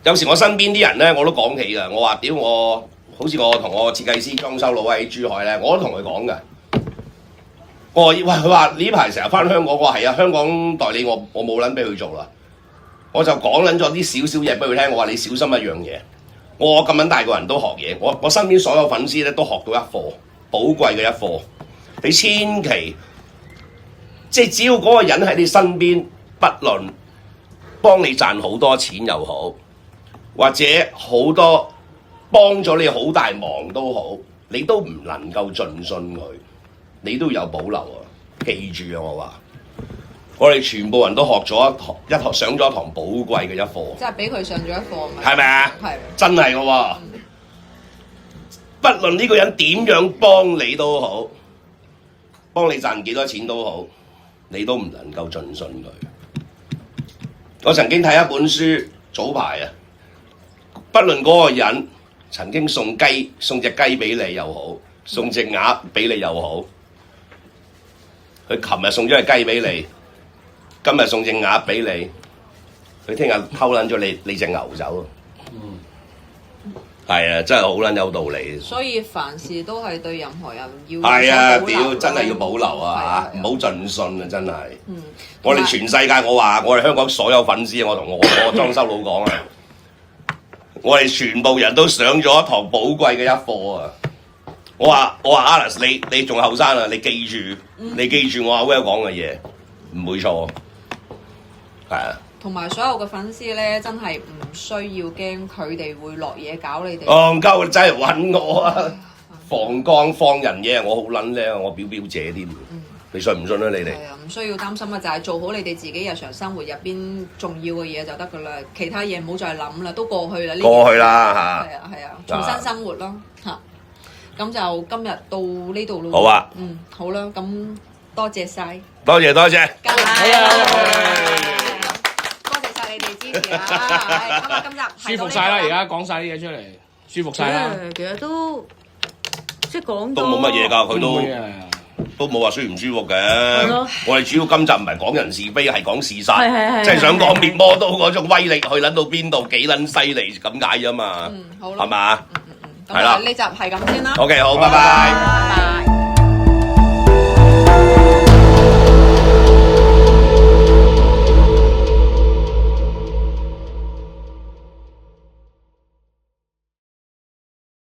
有時我身邊啲人咧，我都講起㗎。我話屌我，好似我同我設計師裝修佬喺珠海咧，我都同佢講㗎。我話喂，佢話呢排成日翻香港，我話係啊，香港代理我冇撚俾佢做啦。我就講撚咗啲少少嘢俾佢聽，我話你小心一樣嘢。我咁撚大個人都學嘢，我身邊所有粉絲咧都學到一課，寶貴嘅一課。你千祈即係只要嗰個人喺你身邊，不論幫你賺好多錢又好，或者好多幫咗你好大忙都好，你都唔能夠盡信佢，你都有保留啊！記住啊，我話我哋全部人都學咗上咗一堂寶貴嘅一課，即係俾佢上咗一課，係咪啊？係真係嘅喎，不論呢個人點樣幫你都好，幫你賺幾多錢都好，你都唔能夠盡信佢。我曾經睇一本書，早排啊，不論嗰個人曾經送隻雞俾你又好，送隻鴨俾你又好，佢琴日送咗隻雞俾你，今日送隻鴨俾你，佢聽日偷撚咗你隻牛走。係啊，真係好撚有道理。所以凡事都係對任何人要係啊，有所保留屌真係要保留啊嚇，唔好盡信啊真係。我哋全世界，我話我哋香港所有粉絲，我同我裝修佬講啊，我哋全部人都上咗一堂寶貴嘅一課啊！我話 Alice， 你仲後生啊，你記住我阿 Well 講嘅嘢，唔會錯。係啊。同埋所有嘅粉絲咧，真係唔需要驚佢哋會落嘢搞你哋。戇鳩真係揾我啊！防光放人嘢，我好撚叻，我表姐添。你信唔信啊？你哋係啊，唔需要擔心啊，就係做好你哋自己日常生活入邊重要嘅嘢就得噶啦，其他嘢唔好再諗啦，都過去啦。過去啦嚇。係啊，重新生活咯嚇。咁就今日到呢度咯。好啊。好啦，咁多謝晒。多謝。多謝你哋支持啊！咁啊，今集舒服晒啦，而家講晒啲嘢出嚟，舒服晒啦。其實都即係講都冇乜嘢㗎，佢都冇話舒唔舒服嘅。我哋主要今集唔係講人是非，係講事實，即係想講滅魔刀嗰種威力去撚到邊度幾撚犀利咁解啫嘛。好啦，係嘛？係啦，呢集係咁先啦。OK， 好，拜拜。